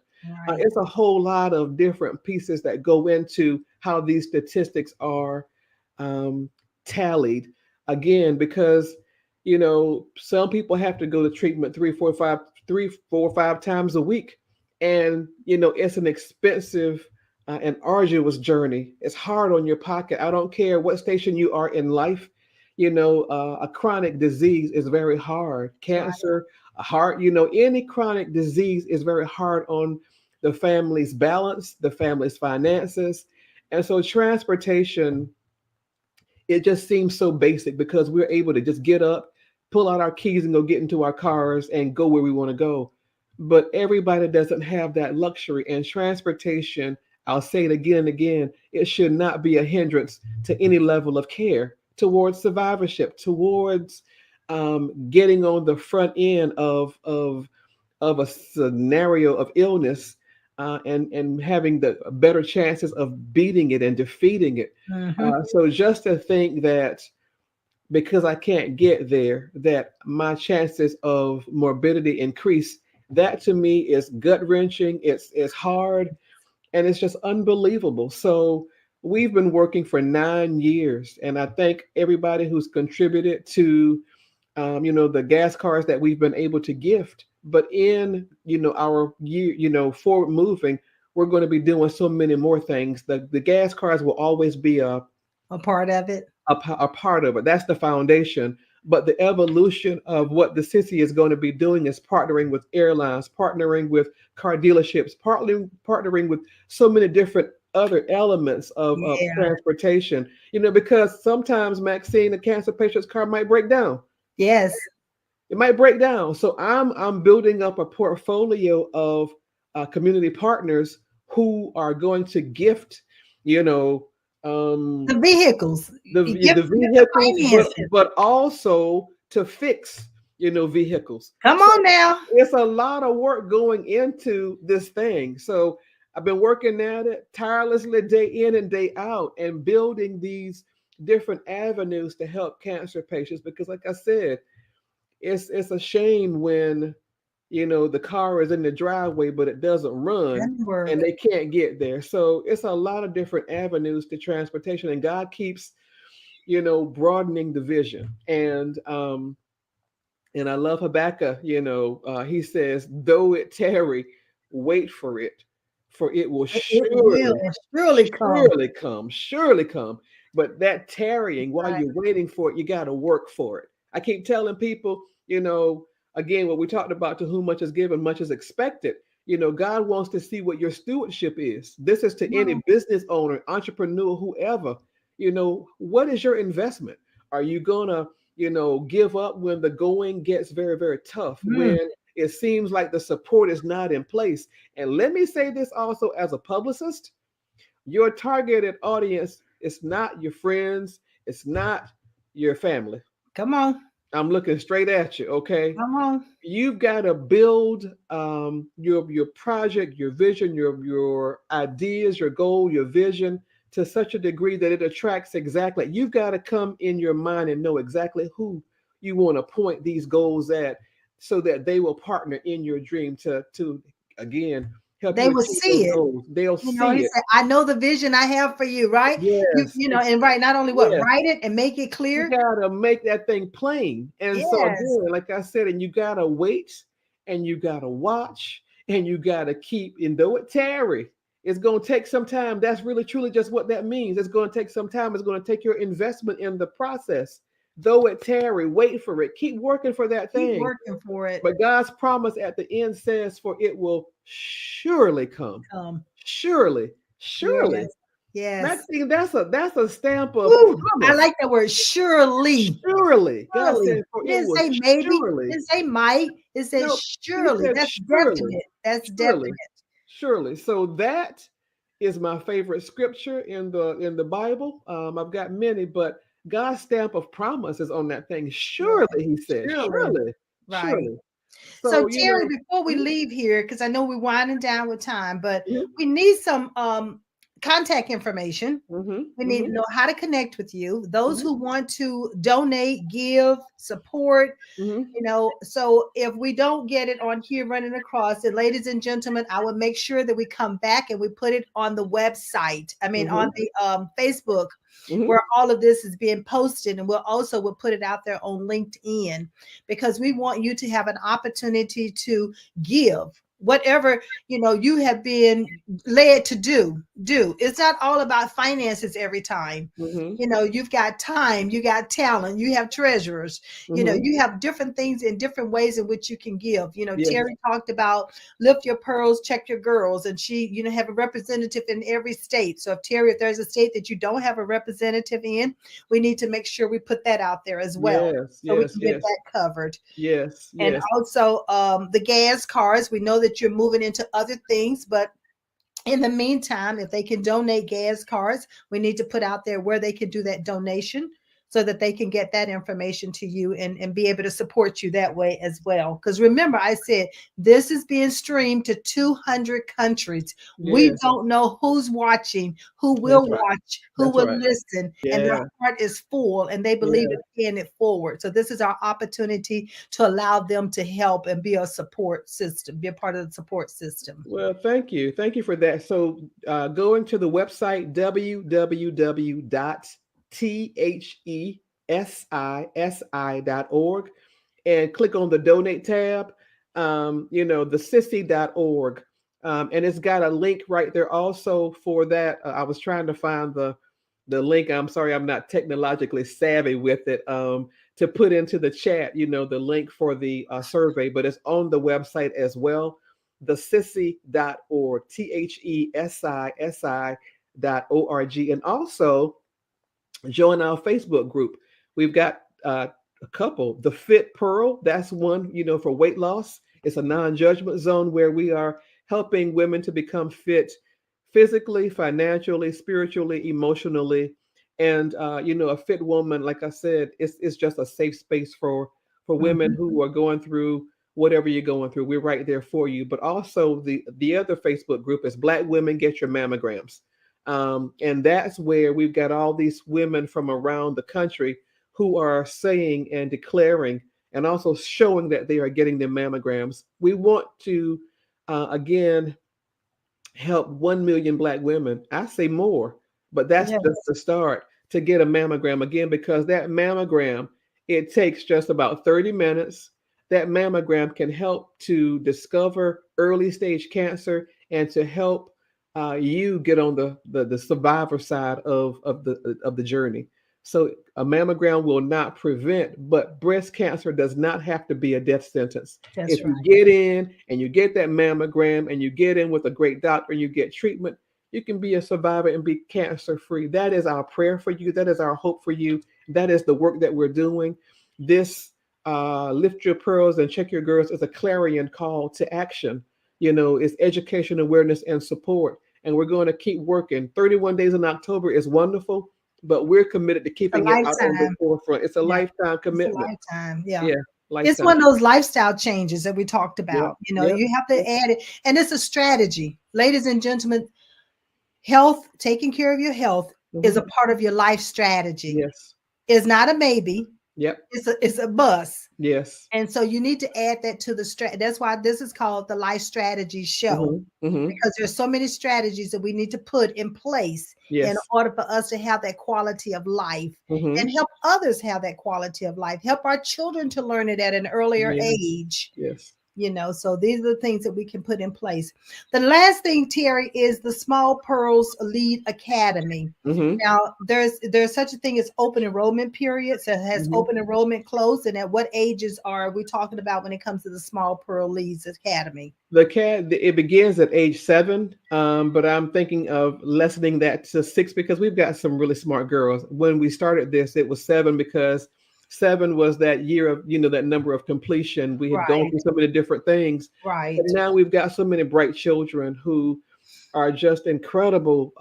Right. It's a whole lot of different pieces that go into how these statistics are um, tallied. Again, because some people have to go to treatment 3, 4, 5 times a week, and it's an expensive an arduous journey. It's hard on your pocket. I don't care what station you are in life. A chronic disease is very hard. Right. Cancer, a heart, any chronic disease is very hard on the family's balance, the family's finances. And so transportation, it just seems so basic because we're able to just get up, pull out our keys, and go get into our cars and go where we want to go. But everybody doesn't have that luxury. And transportation, I'll say it again and again, it should not be a hindrance to any level of care towards survivorship, towards getting on the front end of a scenario of illness, and having the better chances of beating it and defeating it. Hmm. So just to think that because I can't get there, that my chances of morbidity increase, that to me is gut wrenching. It's hard, and it's just unbelievable. So we've been working for 9 years, and I thank everybody who's contributed to the gas cars that we've been able to gift. But in our year, forward moving, we're going to be doing so many more things. The gas cars will always be A part of it. a part of it. That's the foundation. But the evolution of what the city is going to be doing is partnering with airlines, partnering with car dealerships, partnering with so many different other elements of Yeah. transportation. Because sometimes, Maxine, a cancer patient's car might break down. Yes. It might break down. So I'm building up a portfolio of community partners who are going to gift, you know, The um, vehicles. the Give the vehicles, but finances. also to fix vehicles. Come So on now. it's a lot of work going into this thing. So I've been working at it tirelessly day in and day out and building these different avenues to help cancer patients because, like I said, it's a shame when the car is in the driveway but it doesn't run Doesn't and work. they can't get there. So it's a lot of different avenues to transportation, and God keeps broadening the vision. And I love Habakkuk. He says, "Though it tarry, wait for it, for it will It will surely come. surely come, surely come." But that tarrying, while Right. you're waiting for it, you got to work for it. I keep telling people, again, what we talked about: to whom much is given, much is expected. God wants to see what your stewardship is. This is to Come any on. business owner, entrepreneur, whoever. What is your investment? Are you gonna, give up when the going gets very, very tough, Mm, when it seems like the support is not in place? And let me say this also as a publicist, your targeted audience is not your friends, it's not your family. come on. I'm looking straight at you, okay? Come on. You've got to build your project, your vision, your ideas, your goal, your vision to such a degree that it attracts exactly. You've got to come in your mind and know exactly who you want to point these goals at, so that they will partner in your dream to again help They you will achieve those see it. goals. They'll He see it. said, I know the vision I have for you, right? Yes, And right, not only what, yes. write it and make it You clear. gotta make that thing plain. And so Yes, again, like I said, and you gotta wait, and you gotta watch, and you gotta keep, and though it tarry, it's gonna take some time. That's really truly just what that means. It's gonna take some time. It's gonna take your investment in the process. Though it tarry, wait for it. Keep working for that keep thing. working for it. But God's promise at the end says, for it will surely come. Come. Surely, surely. Yes, yes. Maxine, that's a stamp of Woo, I promise. like that word, surely. Surely. God Surely. said, for It it didn't will say maybe, it surely. didn't say might, it said No, he surely. said That's surely. definite. That's Surely. definite. Surely. So that is my favorite scripture in the Bible. I've got many, but God's stamp of promise is on that thing. Surely, Yeah, he said, surely. surely, Right. surely. So So, Terry, before we leave here, because I know we're winding down with time, but mhm, we need some contact information. mhm, We need to mhm, know how to connect with you. Those mhm, who want to donate, give, support, mhm, so if we don't get it on here running across it, ladies and gentlemen, I will make sure that we come back and we put it on the website. I mean, on mhm, the Facebook, mhm. where all of this is being posted, and we'll put it out there on LinkedIn, because we want you to have an opportunity to give whatever you have been led to do. It's not all about finances every time. Mhm. You've got time, you got talent, you have treasurers, Mhm. you have different things in different ways in which you can give. Yes. Terry talked about lift your pearls, check your girls, and she have a representative in every state. So if there's a state that you don't have a representative in, we need to make sure we put that out there as well, Yes. so we Yes. can get Yes. that covered. Yes. And Yes. also the gas cards, we know that you're moving into other things, but in the meantime, if they can donate gas cards, we need to put out there where they can do that donation, so that they can get that information to you, and be able to support you that way as well. Because remember, I said this is being streamed to 200 countries. We Yes. don't know who's watching, who will That's right. watch, who That's will right. listen, and their Yeah. heart is full and they believe Yeah. in paying it forward. So this is our opportunity to allow them to help and be a support system, be a part of the support system. Well, thank you. Thank you for that. So, going to the website www.thesisi.org and click on the donate tab, the sissy.org. And it's got a link right there also for that. I was trying to find the link. I'm sorry, I'm not technologically savvy with it. To put into the chat, the link for the survey, but it's on the website as well, thesissy.org, THESISI.org. And also join our Facebook group. We've got a couple. The Fit Pearl, that's one, for weight loss. It's a non-judgment zone where we are helping women to become fit physically, financially, spiritually, emotionally. And a fit woman, like I said, it's just a safe space for women Mhm. who are going through whatever you're going through. We're right there for you. But also the other Facebook group is Black Women Get Your Mammograms. And that's where we've got all these women from around the country who are saying and declaring and also showing that they are getting their mammograms. We want to, again, help 1 million Black women. I say more, but that's just Yes. the start, to get a mammogram again, because that mammogram, it takes just about 30 minutes. That mammogram can help to discover early stage cancer and to help you get on the survivor side of the journey. So a mammogram will not prevent, but breast cancer does not have to be a death sentence. That's If you right. get in and you get that mammogram and you get in with a great doctor and you get treatment, you can be a survivor and be cancer free. That is our prayer for you. That is our hope for you. That is the work that we're doing. This Lift Your Pearls and Check Your Girls is a clarion call to action. It's education, awareness, and support. And we're going to keep working. 31 days in October is wonderful, but we're committed to A keeping it out on the lifetime. forefront. It's a Yeah. lifetime It's a commitment. lifetime. Yeah. Yeah, It's lifetime. one of those lifestyle changes that we talked Yep, about. yep, You have to yep. add it. And it's a strategy. Ladies and gentlemen, health, taking care of your health is Hmm. a part of your life strategy. Yes, It's not a maybe. yep, It's a bus. yes. And so you need to add that to the that's why this is called the Life Strategy Show, Hmm. Hmm. because there's so many strategies that we need to put in place in Yes. order for us to have that quality of life Hmm. and help others have that quality of life, help our children to learn it at an earlier Yes, age. yes. So these are the things that we can put in place. The last thing, Terry, is the Small Pearls Lead Academy. Hmm. Now there's such a thing as open enrollment periods. It has Hmm. open enrollment closed, and at what ages are we talking about when it comes to the Small Pearl Leads Academy? It begins at age 7, but I'm thinking of lessening that to 6 because we've got some really smart girls. When we started this, it was 7 because 7 was that year of, that number of completion. We had gone Right, through so many different things, but right, now we've got so many bright children who are just incredible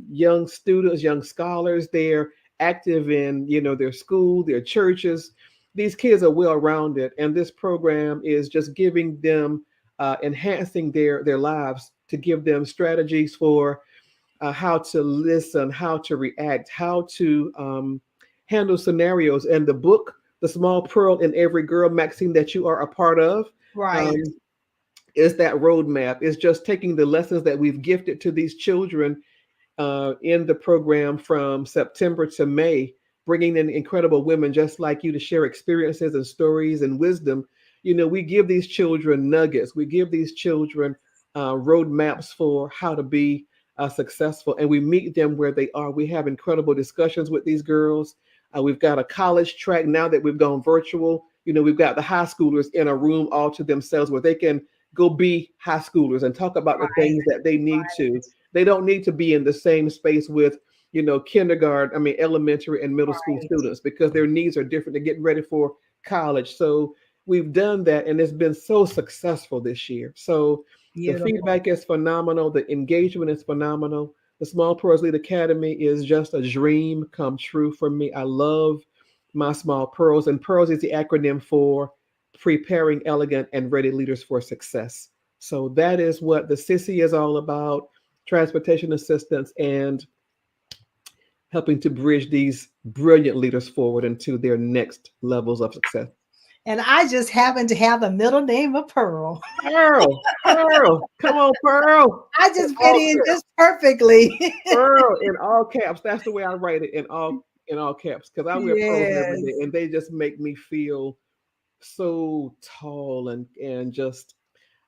young students, young scholars. They're active in, their school, their churches. These kids are well rounded, and this program is just giving them, enhancing their lives to give them strategies for how to listen, how to react, how to handle scenarios. And the book, The Small Pearl in Every Girl, Maxine, that you are a part of, right, um, is that roadmap. It's just taking the lessons that we've gifted to these children in the program from September to May, bringing in incredible women just like you to share experiences and stories and wisdom. We give these children nuggets, we give these children roadmaps for how to be successful, and we meet them where they are. We have incredible discussions with these girls. We've got a college track now that we've gone virtual. We've got the high schoolers in a room all to themselves where they can go be high schoolers and talk about the right, things that they need to. They don't need to be in the same space with, kindergarten, elementary and middle school right. students because their needs are different. They're getting ready for college. So we've done that and it's been so successful this year. So the Beautiful. feedback is phenomenal. The engagement is phenomenal. The Small Pearls Lead Academy is just a dream come true for me. I love my small pearls, and pearls is the acronym for preparing elegant and ready leaders for success. So that is what the Sissy is all about: transportation assistance and helping to bridge these brilliant leaders forward into their next levels of success. And I just happen to have a middle name of Pearl. Pearl, Pearl, come on, Pearl. I In just fit all in caps, just perfectly. Pearl in all caps. That's the way I write it, in all caps, because I wear pearls every day, Yes. and they just make me feel so tall and just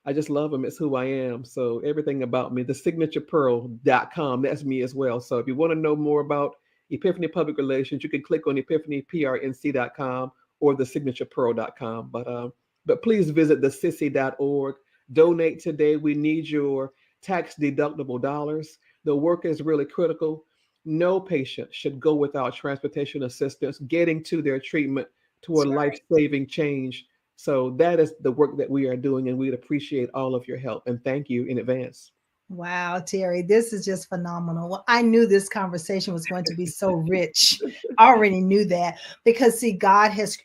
I just love them. It's who I am. So everything about me, the signaturepearl.com, that's me as well. So if you want to know more about Epiphany Public Relations, you can click on epiphanyprnc.com or the signaturepearl.com. But please visit thesissy.org. Donate today. We need your tax deductible dollars. The work is really critical. No patient should go without transportation assistance getting to their treatment That's toward right. life-saving change. So that is the work that we are doing, and we'd appreciate all of your help. And thank you in advance. Wow, Terry, this is just phenomenal. Well, I knew this conversation was going to be so rich. I already knew that because see, God has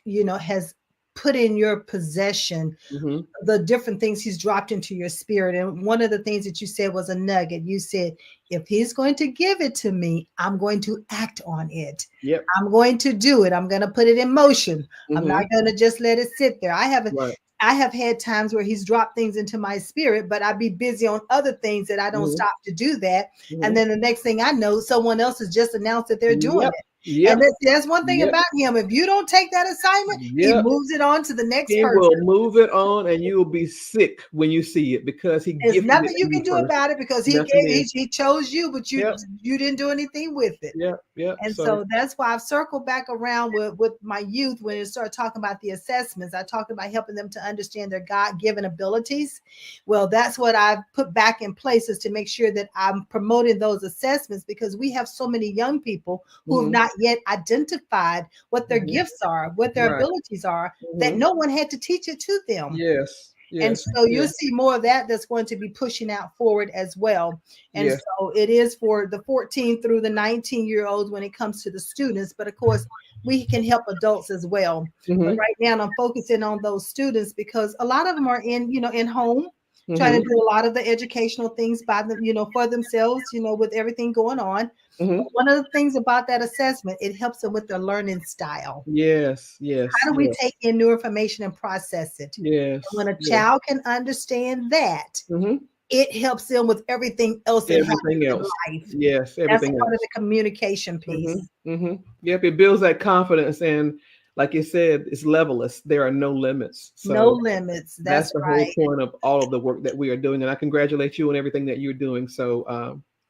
put in your possession Hmm. the different things he's dropped into your spirit. And one of the things that you said was a nugget. You said, if he's going to give it to me, I'm going to act on it. Yep. I'm going to do it. I'm going to put it in motion. I'm not Hmm. going to just let it sit there. Right. I have had times where he's dropped things into my spirit, but I'd be busy on other things that I don't Hmm. stop to do that. And Hmm. then the next thing I know, someone else has just announced that they're doing Yep. it. And Yep. that's one thing Yep. about him. If you don't take that assignment, he Yep. moves it on to the next He person. will move it on, and you will be sick when you see it because he There's gifted it nothing to you you can do first. about it because Nothing is. he chose you, but Yep. you didn't do anything with it. Yep. Yep. And So. so that's why I've circled back around with my youth when it started talking about the assessments. I talked about helping them to understand their God-given abilities. Well, that's what I've put back in place is to make sure that I'm promoting those assessments because we have so many young people who have Mhm. not yet identified what their Mhm. gifts are, what their Right. abilities are, that Mhm. no one had to teach it to them. Yes. And Yes. so you'll Yes. see more of that that's going to be pushing out forward as well. And Yes. so it is for the 14 through the 19-year-olds when it comes to the students. But of course, we can help adults as well. But Mhm. right now, I'm focusing on those students because a lot of them are in home, trying to Mhm. do a lot of the educational things by them, for themselves, with everything going on. But Mhm. one of the things about that assessment, it helps them with their learning style. Yes. Yes. How do we Yes. take in new information and process it? And when Yes. a Yes. child can understand that, Mhm. it helps them with everything else that happens Everything in else. life. Yes. That's Everything part of else. the communication Mhm. piece. Mhm. Yep. It builds that confidence, and like you said, it's levelless. There are no limits. No So limits. that's That's the whole right. point of all of the work that we are doing, and I congratulate you on everything that you're doing. So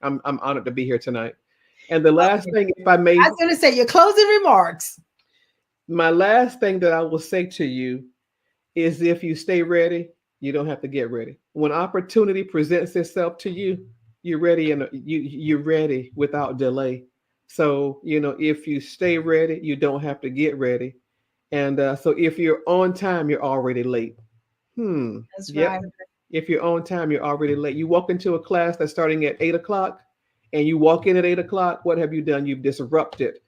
I'm honored to be here tonight. And the last Okay. thing, if I I may, was going to say your closing remarks. my last thing that I will say to you is if you stay ready, you don't have to get ready. When opportunity presents itself to you, you're ready and you're ready without delay. So, if you stay ready, you don't have to get ready. And so if you're on time, you're already late. Hmm. That's Yep. right. If you're on time, you're already late. You walk into a class that's starting at 8 o'clock and you walk in at 8 o'clock, what have you done? You've disrupted,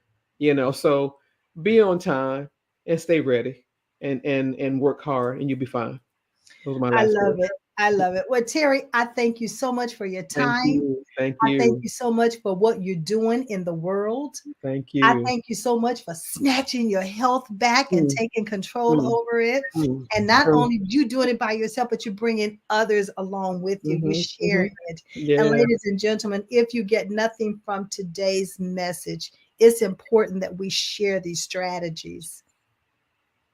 so be on time and stay ready and work hard and you'll be fine. Those are my I last love words. it. I love it. Well, Terry, I thank you so much for your Thank time. you. Thank I thank you. you so much for what you're doing in the world. Thank I you. thank you so much for snatching your health back and Mm, taking control mm, over it. mm, And not mm, only you doing it by yourself, but you're bringing others along with you. You're mhm, sharing mhm. it. And Yeah. ladies and gentlemen, if you get nothing from today's message, it's important that we share these strategies.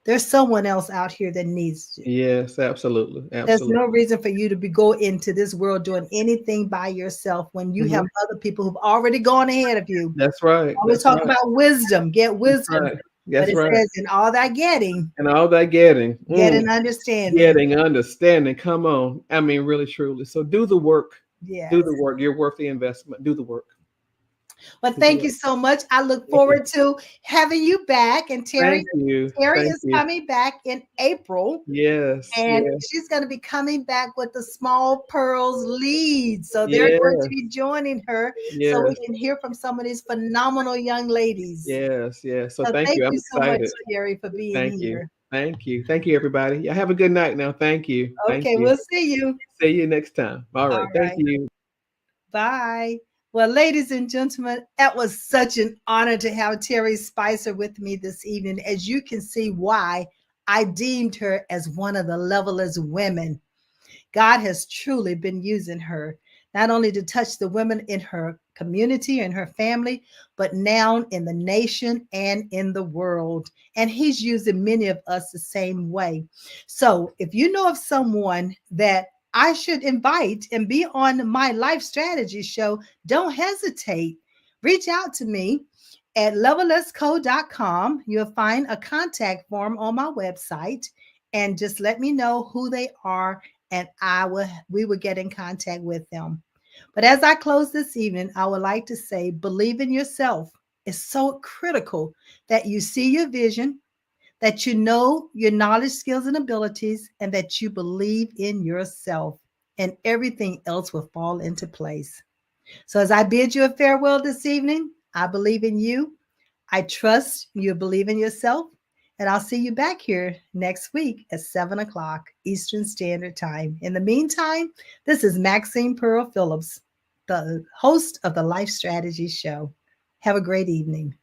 There's someone else out here that needs you. Yes, absolutely. There's no Absolutely. reason for you to be go into this world doing anything by yourself when you have Mhm. other people who've already gone ahead of you. That's right. Always That's talk right. about wisdom, get That's wisdom. right. But That's it right. says, in all that getting, And all that getting, get an understanding. getting understanding. Come on. I mean, really, truly. So do the work. Do the Yes. work. You're worth the investment. Do the work. Well, Do the thank work. you so much. I look Thank you. forward to having you back. And Thank you. Terry Thank is you. coming back in April. Yes. And Yes. she's going to be coming back with the Small Pearls lead. So they're going to Yes. be joining her so we Yes. can hear from some of these phenomenal young ladies. Yes. Yes. So So thank thank you. I'm you so much, excited. Terry, for being Thank you. here. Thank you. Thank you, everybody. Yeah, have a good night now. Thank you. Thank Okay, you. we'll see you. See you next time. All All right. Thank right. you. Bye. Well, ladies and gentlemen, that was such an honor to have Terry Spicer with me this evening. As you can see, why I deemed her as one of the levelest women. God has truly been using her, not only to touch the women in her community and her family, but now in the nation and in the world. And He's using many of us the same way. So if you know of someone that I should invite and be on my life strategy show, don't hesitate. Reach out to me at levelesco.com. You'll find a contact form on my website and just let me know who they are and we will get in contact with them. But as I close this evening, I would like to say believe in yourself. It's so critical that you see your vision, that you know your knowledge, skills, and abilities, and that you believe in yourself, and everything else will fall into place. So as I bid you a farewell this evening, I believe in you. I trust you believe in yourself. And I'll see you back here next week at 7 o'clock Eastern Standard Time. In the meantime, this is Maxine Pearl Phillips, the host of the Life Strategy Show. Have a great evening.